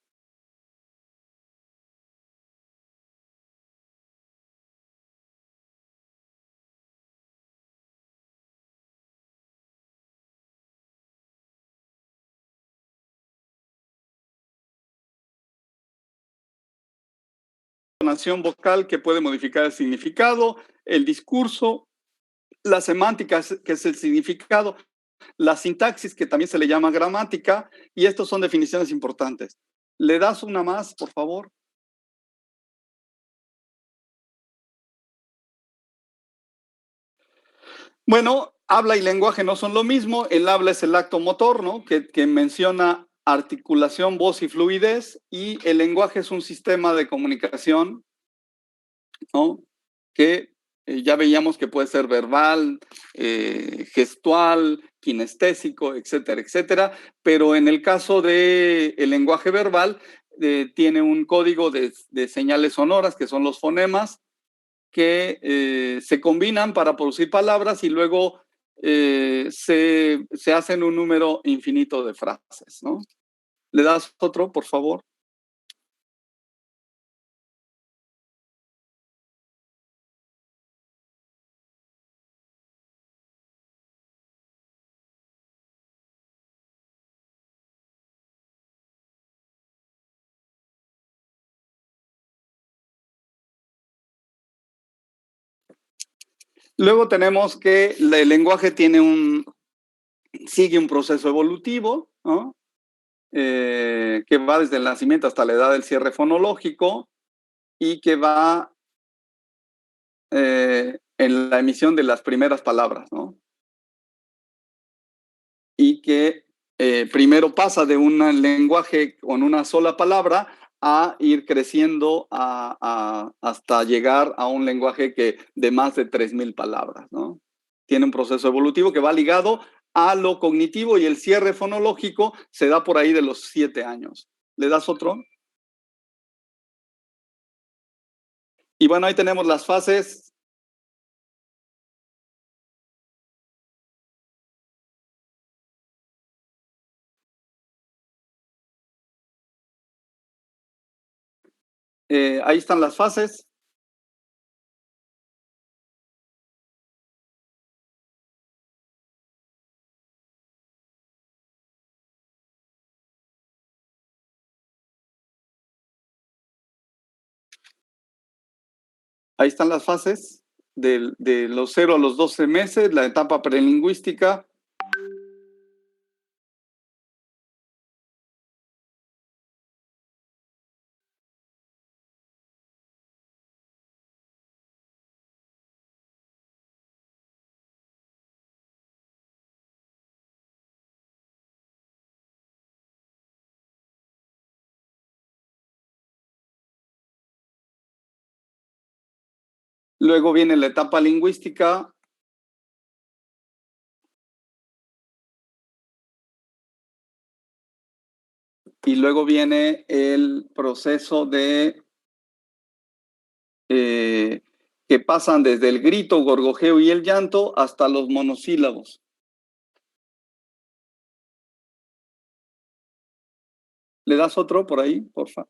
Entonación vocal, que puede modificar el significado, el discurso, la semántica, que es el significado, la sintaxis, que también se le llama gramática, y estos son definiciones importantes. ¿Le das una más, por favor? Bueno, habla y lenguaje no son lo mismo. El habla es el acto motor, ¿no? Que menciona articulación, voz y fluidez, y el lenguaje es un sistema de comunicación, ¿no? Que ya veíamos que puede ser verbal, gestual, kinestésico, etcétera, etcétera, pero en el caso del lenguaje verbal, tiene un código de señales sonoras, que son los fonemas, que se combinan para producir palabras y luego se hacen un número infinito de frases, ¿no? ¿Le das otro, por favor? Luego tenemos que el lenguaje sigue un proceso evolutivo, ¿no? Que va desde el nacimiento hasta la edad del cierre fonológico y que va en la emisión de las primeras palabras, ¿no? Y que primero pasa de un lenguaje con una sola palabra a ir creciendo hasta llegar a un lenguaje de más de 3,000 palabras, ¿no? Tiene un proceso evolutivo que va ligado a lo cognitivo, y el cierre fonológico se da por ahí de los 7 años. ¿Le das otro? Y bueno, ahí tenemos las fases. Ahí están las fases. Ahí están las fases de los 0 a los 12 meses, la etapa prelingüística. Luego viene la etapa lingüística, y luego viene el proceso de que pasan desde el grito, gorgojeo y el llanto hasta los monosílabos. ¿Le das otro por ahí, porfa?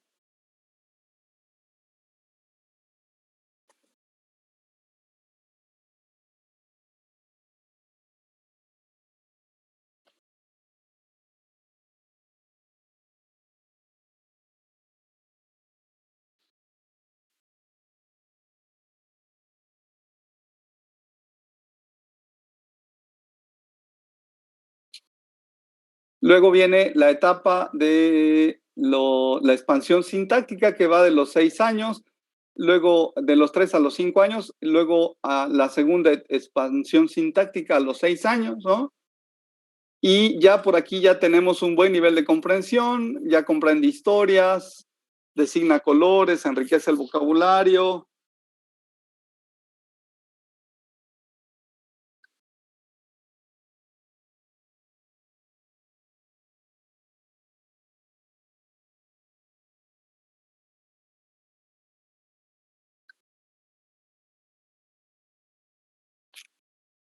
Luego viene la etapa de la expansión sintáctica que va de los 6 años, luego de los 3 a los 5 años, luego a la segunda expansión sintáctica a los 6 años, ¿no? Y ya por aquí ya tenemos un buen nivel de comprensión, ya comprende historias, designa colores, enriquece el vocabulario.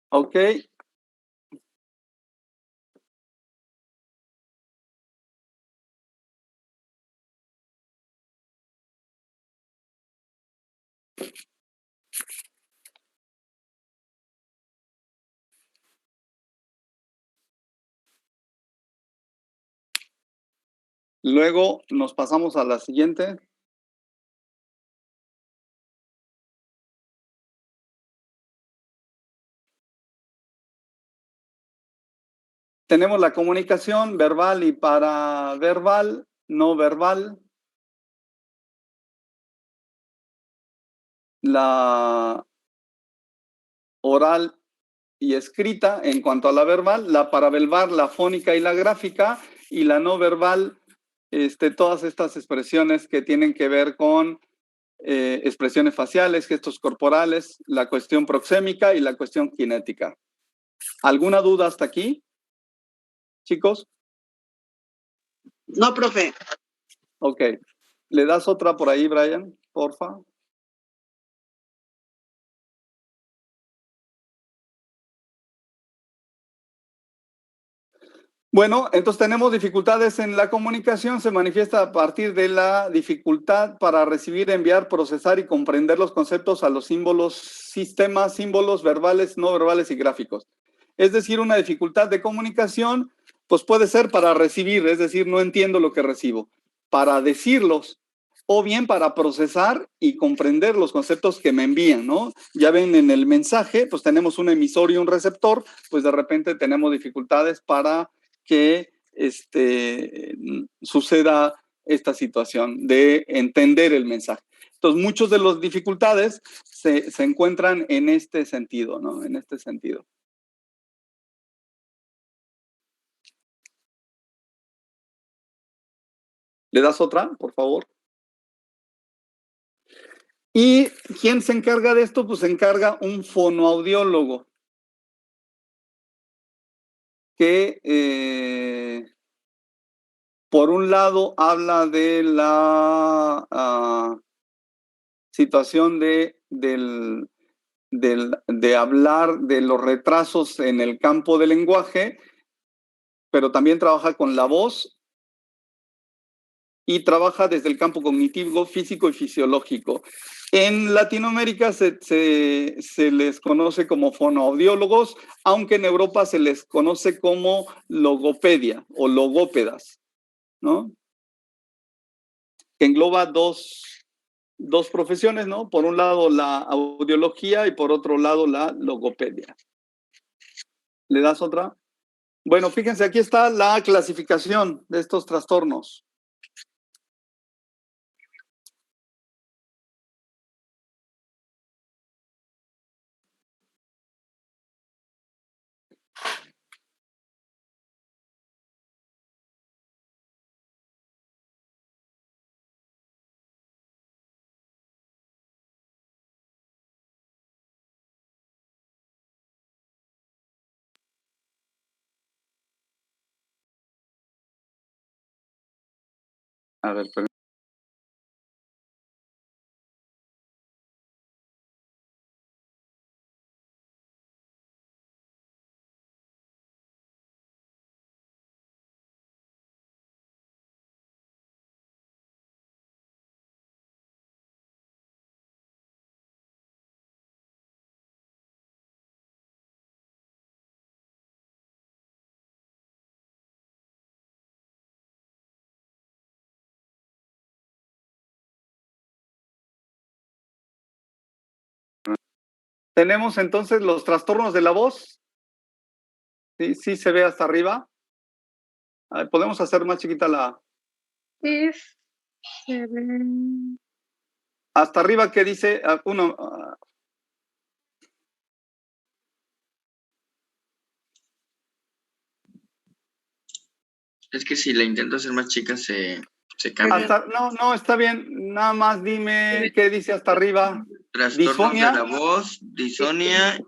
Ok. Luego nos pasamos a la siguiente. Tenemos la comunicación verbal y paraverbal, no verbal. La oral y escrita en cuanto a la verbal, la paraverbal, la fónica y la gráfica, y la no verbal, todas estas expresiones que tienen que ver con expresiones faciales, gestos corporales, la cuestión proxémica y la cuestión cinética. ¿Alguna duda hasta aquí, chicos? No, profe. Ok. ¿Le das otra por ahí, Brian? Porfa. Bueno, entonces tenemos dificultades en la comunicación, se manifiesta a partir de la dificultad para recibir, enviar, procesar y comprender los conceptos a los símbolos, sistemas, símbolos verbales, no verbales y gráficos. Es decir, una dificultad de comunicación, pues puede ser para recibir, es decir, no entiendo lo que recibo, para decirlos, o bien para procesar y comprender los conceptos que me envían, ¿no? Ya ven en el mensaje, pues tenemos un emisor y un receptor, pues de repente tenemos dificultades para que suceda esta situación de entender el mensaje. Entonces, muchas de las dificultades se encuentran en este sentido, ¿no? En este sentido. ¿Le das otra, por favor? ¿Y quién se encarga de esto? Pues se encarga un fonoaudiólogo que por un lado habla de la situación de hablar de los retrasos en el campo del lenguaje, pero también trabaja con la voz y trabaja desde el campo cognitivo, físico y fisiológico. En Latinoamérica se les conoce como fonoaudiólogos, aunque en Europa se les conoce como logopedia o logópedas, ¿no? Que engloba dos profesiones, ¿no? Por un lado la audiología y por otro lado la logopedia. ¿Le das otra? Bueno, fíjense, aquí está la clasificación de estos trastornos. A ver, pero... Tenemos entonces los trastornos de la voz. Sí, sí se ve hasta arriba. A ver, podemos hacer más chiquita la... Sí, se ven. Hasta arriba que dice uno... Es que si la intento hacer más chica se cambia. no, está bien. Nada más dime qué dice hasta arriba. Trastornos Disfonia. de la voz, disonia.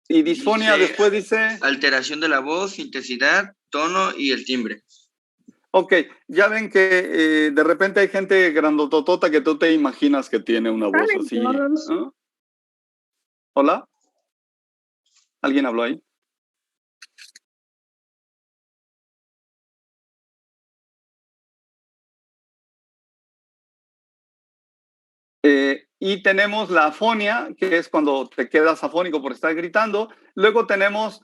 Y disfonia Dice- después dice... Alteración de la voz, intensidad, tono y el timbre. Ok, ya ven que de repente hay gente grandototota que tú te imaginas que tiene una voz Salen así. todos. ¿No? ¿Hola? ¿Alguien habló ahí? Y tenemos la afonia, que es cuando te quedas afónico por estar gritando. Luego tenemos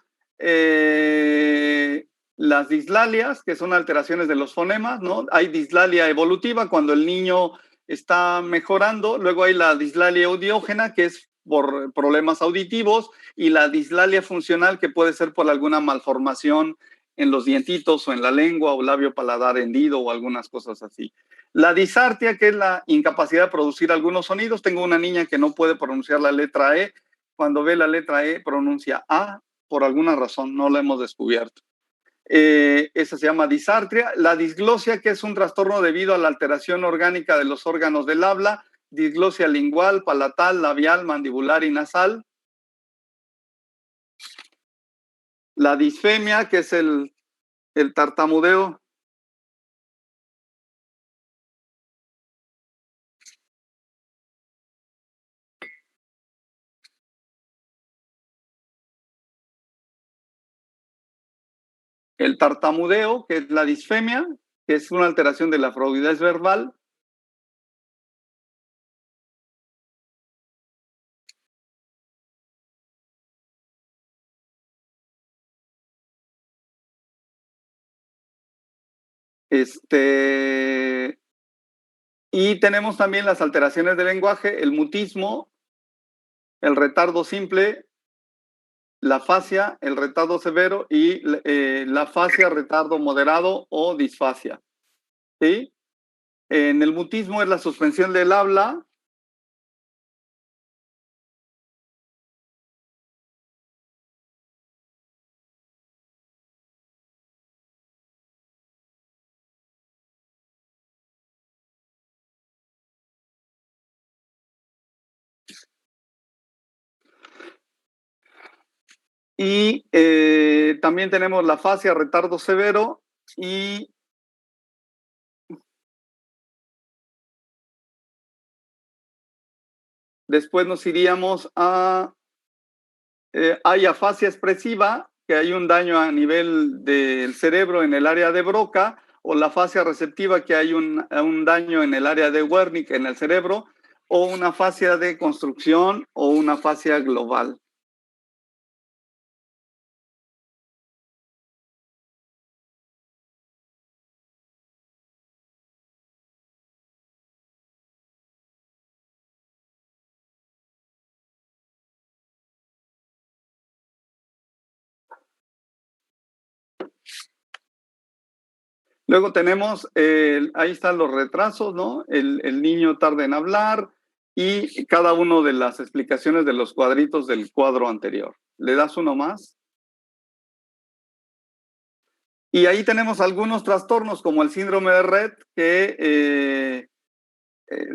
las dislalias, que son alteraciones de los fonemas, ¿no? Hay dislalia evolutiva cuando el niño está mejorando. Luego hay la dislalia audiógena, que es por problemas auditivos, y la dislalia funcional, que puede ser por alguna malformación en los dientitos o en la lengua o labio paladar hendido o algunas cosas así. La disartia, que es la incapacidad de producir algunos sonidos. Tengo una niña que no puede pronunciar la letra E. Cuando ve la letra E, pronuncia A por alguna razón, no la hemos descubierto. Esa se llama disartria. La disglosia, que es un trastorno debido a la alteración orgánica de los órganos del habla. Disglosia lingual, palatal, labial, mandibular y nasal. La disfemia, que es el tartamudeo. El tartamudeo, que es la disfemia, que es una alteración de la fluidez verbal. Y tenemos también las alteraciones del lenguaje, el mutismo, el retardo simple, la afasia, el retardo severo y la afasia, retardo moderado o disfasia. ¿Sí? En el mutismo es la suspensión del habla. Y también tenemos la afasia, retardo severo y después nos iríamos a... hay afasia expresiva, que hay un daño a nivel del cerebro en el área de Broca, o la afasia receptiva, que hay un daño en el área de Wernicke en el cerebro, o una afasia de construcción o una afasia global. Luego tenemos, ahí están los retrasos, ¿no? El niño tarda en hablar y cada una de las explicaciones de los cuadritos del cuadro anterior. ¿Le das uno más? Y ahí tenemos algunos trastornos como el síndrome de Rett, que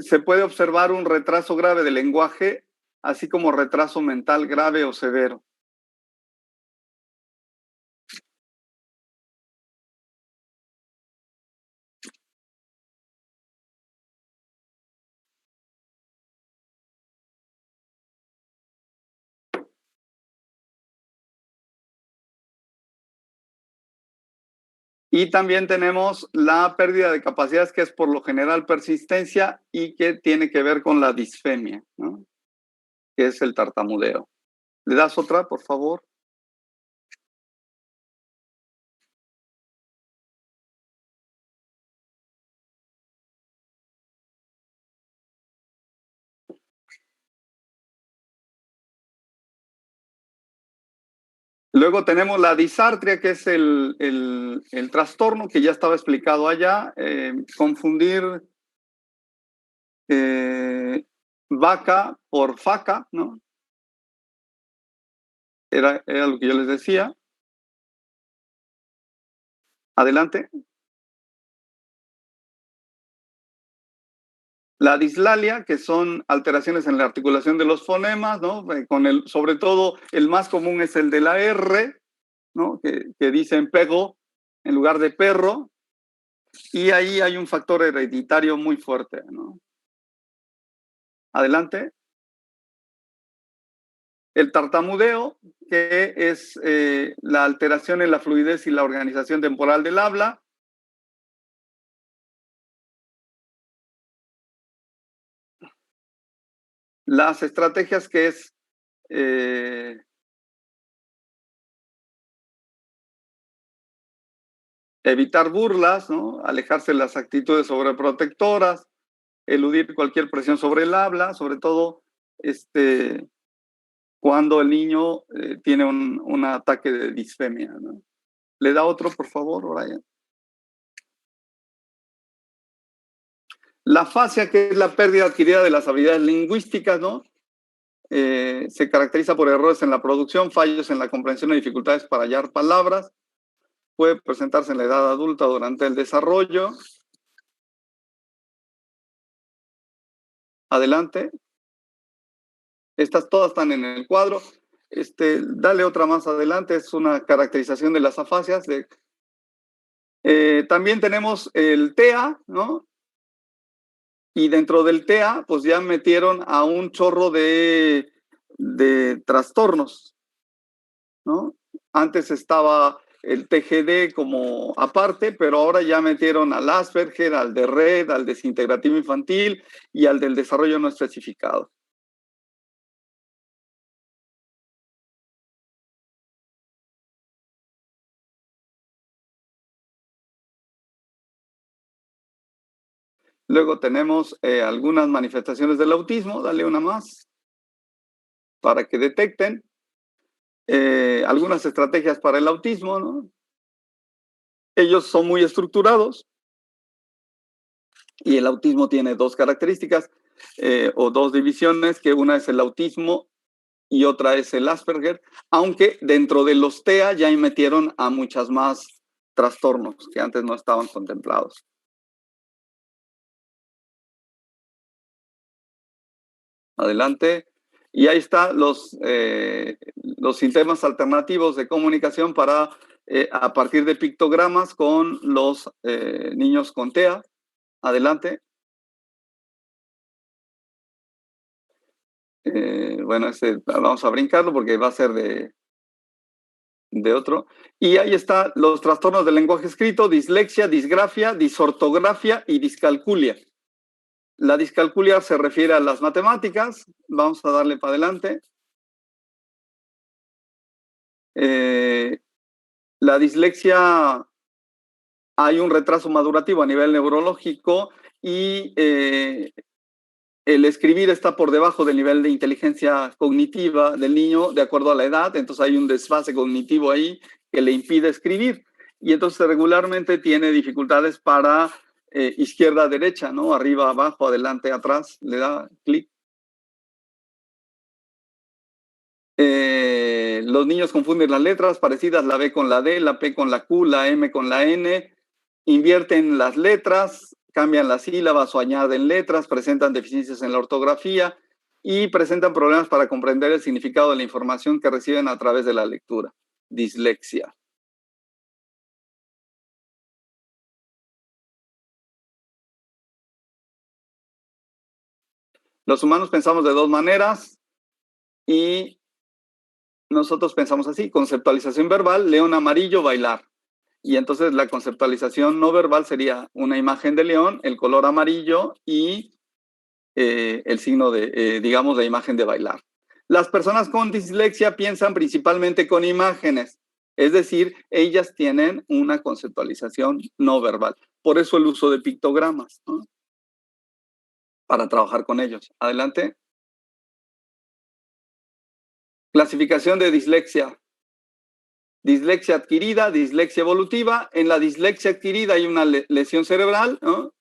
se puede observar un retraso grave del lenguaje, así como retraso mental grave o severo. Y también tenemos la pérdida de capacidades, que es por lo general persistencia y que tiene que ver con la disfemia, ¿no? Que es el tartamudeo. ¿Le das otra, por favor? Luego tenemos la disartria, que es el trastorno que ya estaba explicado allá. Confundir vaca por faca, ¿no? Era lo que yo les decía. Adelante. La dislalia, que son alteraciones en la articulación de los fonemas, ¿no? Sobre todo, el más común es el de la R, ¿no? Que dicen pego en lugar de perro. Y ahí hay un factor hereditario muy fuerte, ¿no? Adelante. El tartamudeo, que es la alteración en la fluidez y la organización temporal del habla. Las estrategias, que es evitar burlas, ¿no? Alejarse de las actitudes sobreprotectoras, eludir cualquier presión sobre el habla, sobre todo cuando el niño tiene un ataque de disfemia, ¿no? ¿Le da otro, por favor, Brian? La afasia, que es la pérdida adquirida de las habilidades lingüísticas, ¿no? Se caracteriza por errores en la producción, fallos en la comprensión y dificultades para hallar palabras. Puede presentarse en la edad adulta durante el desarrollo. Adelante. Estas todas están en el cuadro. Dale otra más adelante. Es una caracterización de las afasias. También tenemos el TEA, ¿no? Y dentro del TEA, pues ya metieron a un chorro de trastornos, ¿no? Antes estaba el TGD como aparte, pero ahora ya metieron al Asperger, al de Red, al desintegrativo infantil y al del desarrollo no especificado. Luego tenemos algunas manifestaciones del autismo. Dale una más para que detecten. Algunas estrategias para el autismo, ¿no? Ellos son muy estructurados y el autismo tiene dos características o dos divisiones, que una es el autismo y otra es el Asperger, aunque dentro de los TEA ya metieron a muchas más trastornos que antes no estaban contemplados. Adelante. Y ahí están los sistemas alternativos de comunicación para, a partir de pictogramas con los niños con TEA. Adelante. Bueno, vamos a brincarlo porque va a ser de otro. Y ahí están los trastornos del lenguaje escrito: dislexia, disgrafia, disortografia y discalculia. La discalculia se refiere a las matemáticas. Vamos a darle para adelante. La dislexia, hay un retraso madurativo a nivel neurológico y el escribir está por debajo del nivel de inteligencia cognitiva del niño de acuerdo a la edad. Entonces hay un desfase cognitivo ahí que le impide escribir. Y entonces regularmente tiene dificultades para izquierda, derecha, ¿no? Arriba, abajo, adelante, atrás. Le da clic. Los niños confunden las letras parecidas, la B con la D, la P con la Q, la M con la N, invierten las letras, cambian las sílabas o añaden letras, presentan deficiencias en la ortografía y presentan problemas para comprender el significado de la información que reciben a través de la lectura. Dislexia. Los humanos pensamos de dos maneras y nosotros pensamos así: conceptualización verbal, león amarillo, bailar. Y entonces la conceptualización no verbal sería una imagen de león, el color amarillo y el signo de, digamos, de imagen de bailar. Las personas con dislexia piensan principalmente con imágenes, es decir, ellas tienen una conceptualización no verbal. Por eso el uso de pictogramas, ¿no? Para trabajar con ellos. Adelante. Clasificación de dislexia. Dislexia adquirida, dislexia evolutiva. En la dislexia adquirida hay una lesión cerebral, ¿no?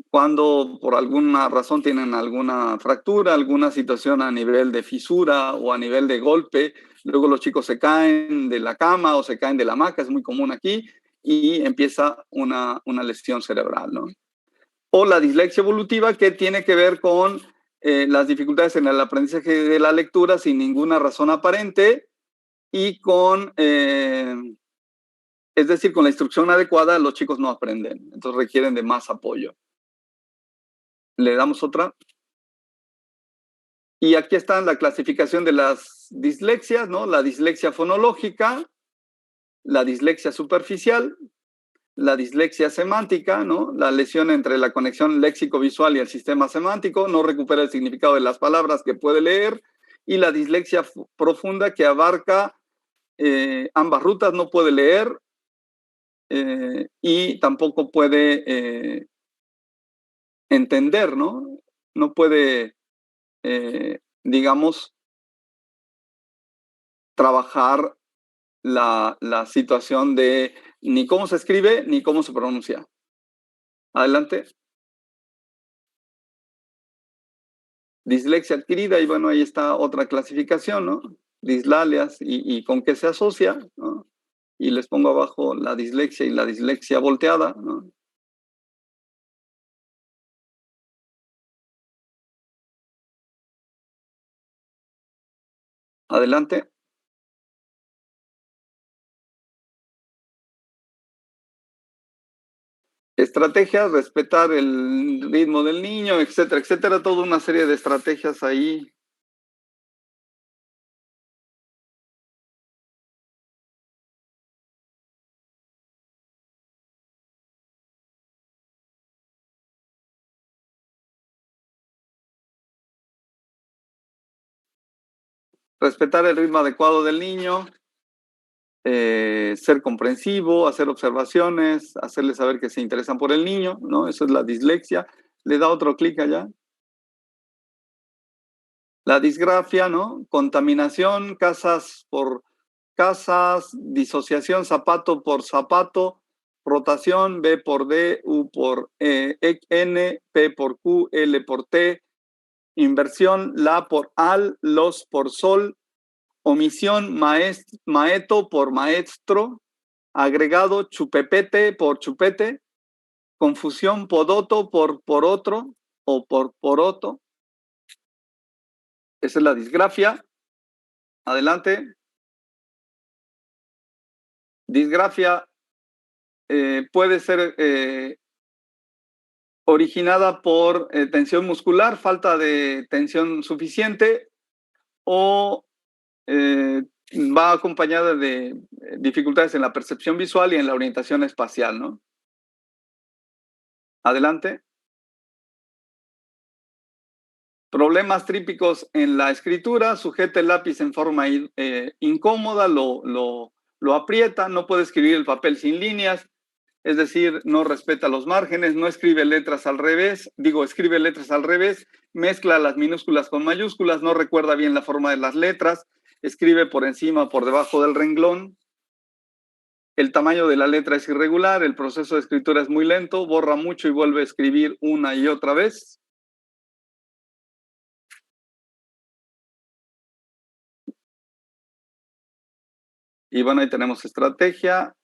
Cuando por alguna razón tienen alguna fractura, alguna situación a nivel de fisura o a nivel de golpe, luego los chicos se caen de la cama o se caen de la hamaca, es muy común aquí, y empieza una lesión cerebral, ¿no? O la dislexia evolutiva, que tiene que ver con las dificultades en el aprendizaje de la lectura sin ninguna razón aparente y con, es decir, con la instrucción adecuada, los chicos no aprenden, entonces requieren de más apoyo. Le damos otra. Y aquí está la clasificación de las dislexias, ¿no? La dislexia fonológica, la dislexia superficial, la dislexia semántica, ¿no? La lesión entre la conexión léxico-visual y el sistema semántico, no recupera el significado de las palabras que puede leer, y la dislexia profunda, que abarca ambas rutas, no puede leer y tampoco puede entender, ¿no? No puede, digamos, trabajar la situación de ni cómo se escribe ni cómo se pronuncia. Adelante. Dislexia adquirida, y bueno, ahí está otra clasificación, ¿no? Dislalias y con qué se asocia, ¿no? Y les pongo abajo la dislexia y la dislexia volteada, ¿no? Adelante. Estrategias, respetar el ritmo del niño, etcétera, etcétera, toda una serie de estrategias ahí. Respetar el ritmo adecuado del niño, ser comprensivo, hacer observaciones, hacerle saber que se interesan por el niño, ¿no? Eso es la dislexia. Le da otro clic allá. La disgrafia, ¿no? Contaminación, casas por casas, disociación, zapato por zapato, rotación, B por D, U por N, P por Q, L por T, inversión, la por al, los por sol, omisión, maeto por maestro, agregado, chupepete por chupete, confusión, podoto por otro o por poroto. Esa es la disgrafia. Adelante. Disgrafia puede ser originada por tensión muscular, falta de tensión suficiente o va acompañada de dificultades en la percepción visual y en la orientación espacial, ¿no? Adelante. Problemas típicos en la escritura, sujeta el lápiz en forma incómoda, lo aprieta, no puede escribir el papel sin líneas, es decir, no respeta los márgenes, no escribe letras al revés, escribe letras al revés, mezcla las minúsculas con mayúsculas, no recuerda bien la forma de las letras, escribe por encima o por debajo del renglón, el tamaño de la letra es irregular, el proceso de escritura es muy lento, borra mucho y vuelve a escribir una y otra vez. Y bueno, ahí tenemos estrategia,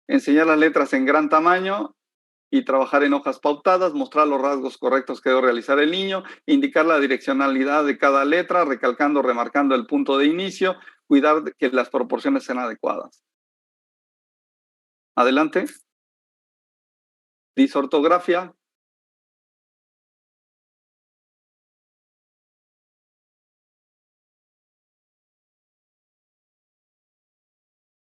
enseñar las letras en gran tamaño y trabajar en hojas pautadas, mostrar los rasgos correctos que debe realizar el niño, indicar la direccionalidad de cada letra, recalcando, remarcando el punto de inicio, cuidar de que las proporciones sean adecuadas. Adelante. Disortografia.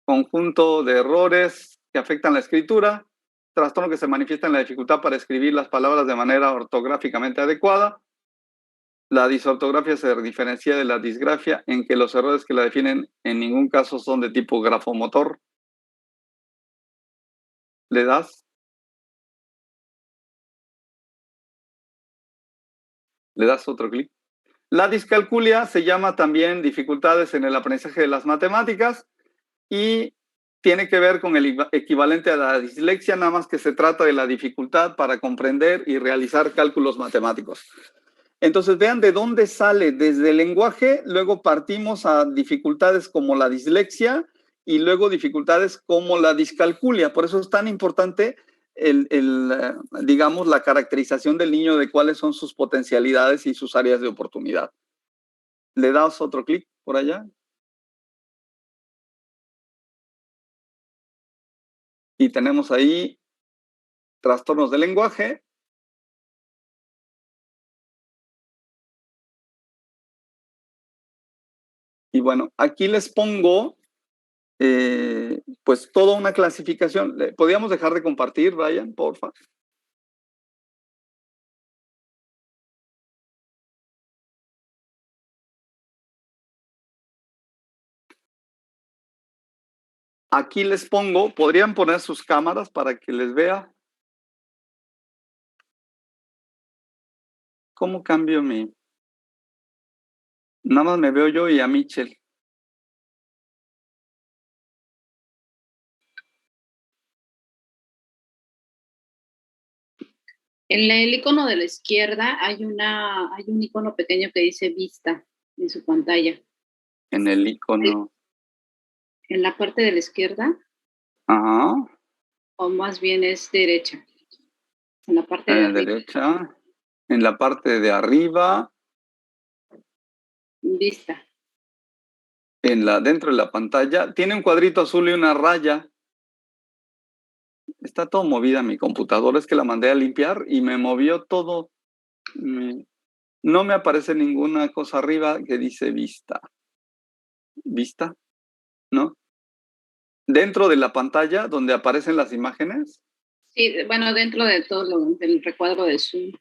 conjunto de errores que afectan la escritura, trastorno que se manifiesta en la dificultad para escribir las palabras de manera ortográficamente adecuada. La disortografía se diferencia de la disgrafia en que los errores que la definen en ningún caso son de tipo grafomotor. ¿Le das? ¿Le das otro clic? La discalculia se llama también dificultades en el aprendizaje de las matemáticas y tiene que ver con el equivalente a la dislexia, nada más que se trata de la dificultad para comprender y realizar cálculos matemáticos. Entonces, vean de dónde sale desde el lenguaje, luego partimos a dificultades como la dislexia y luego dificultades como la discalculia. Por eso es tan importante digamos, la caracterización del niño de cuáles son sus potencialidades y sus áreas de oportunidad. ¿Le das otro clic por allá? Y tenemos ahí trastornos del lenguaje. Y bueno, aquí les pongo pues toda una clasificación. ¿Podríamos dejar de compartir, Ryan, porfa? Aquí les pongo, ¿podrían poner sus cámaras para que les vea? ¿Cómo cambio mi? Nada más me veo yo y a Michelle. En el icono de la izquierda hay un icono pequeño que dice vista en su pantalla. En el icono. En la parte de la izquierda, Ajá. o más bien es derecha. En la parte de arriba. Derecha. En la parte de arriba. Vista. Dentro de la pantalla. Tiene un cuadrito azul y una raya. Está todo movida mi computadora. Es que la mandé a limpiar y me movió todo. No me aparece ninguna cosa arriba que dice vista. ¿Vista? ¿No? Dentro de la pantalla donde aparecen las imágenes. Sí, bueno, dentro de todo del recuadro de Zoom.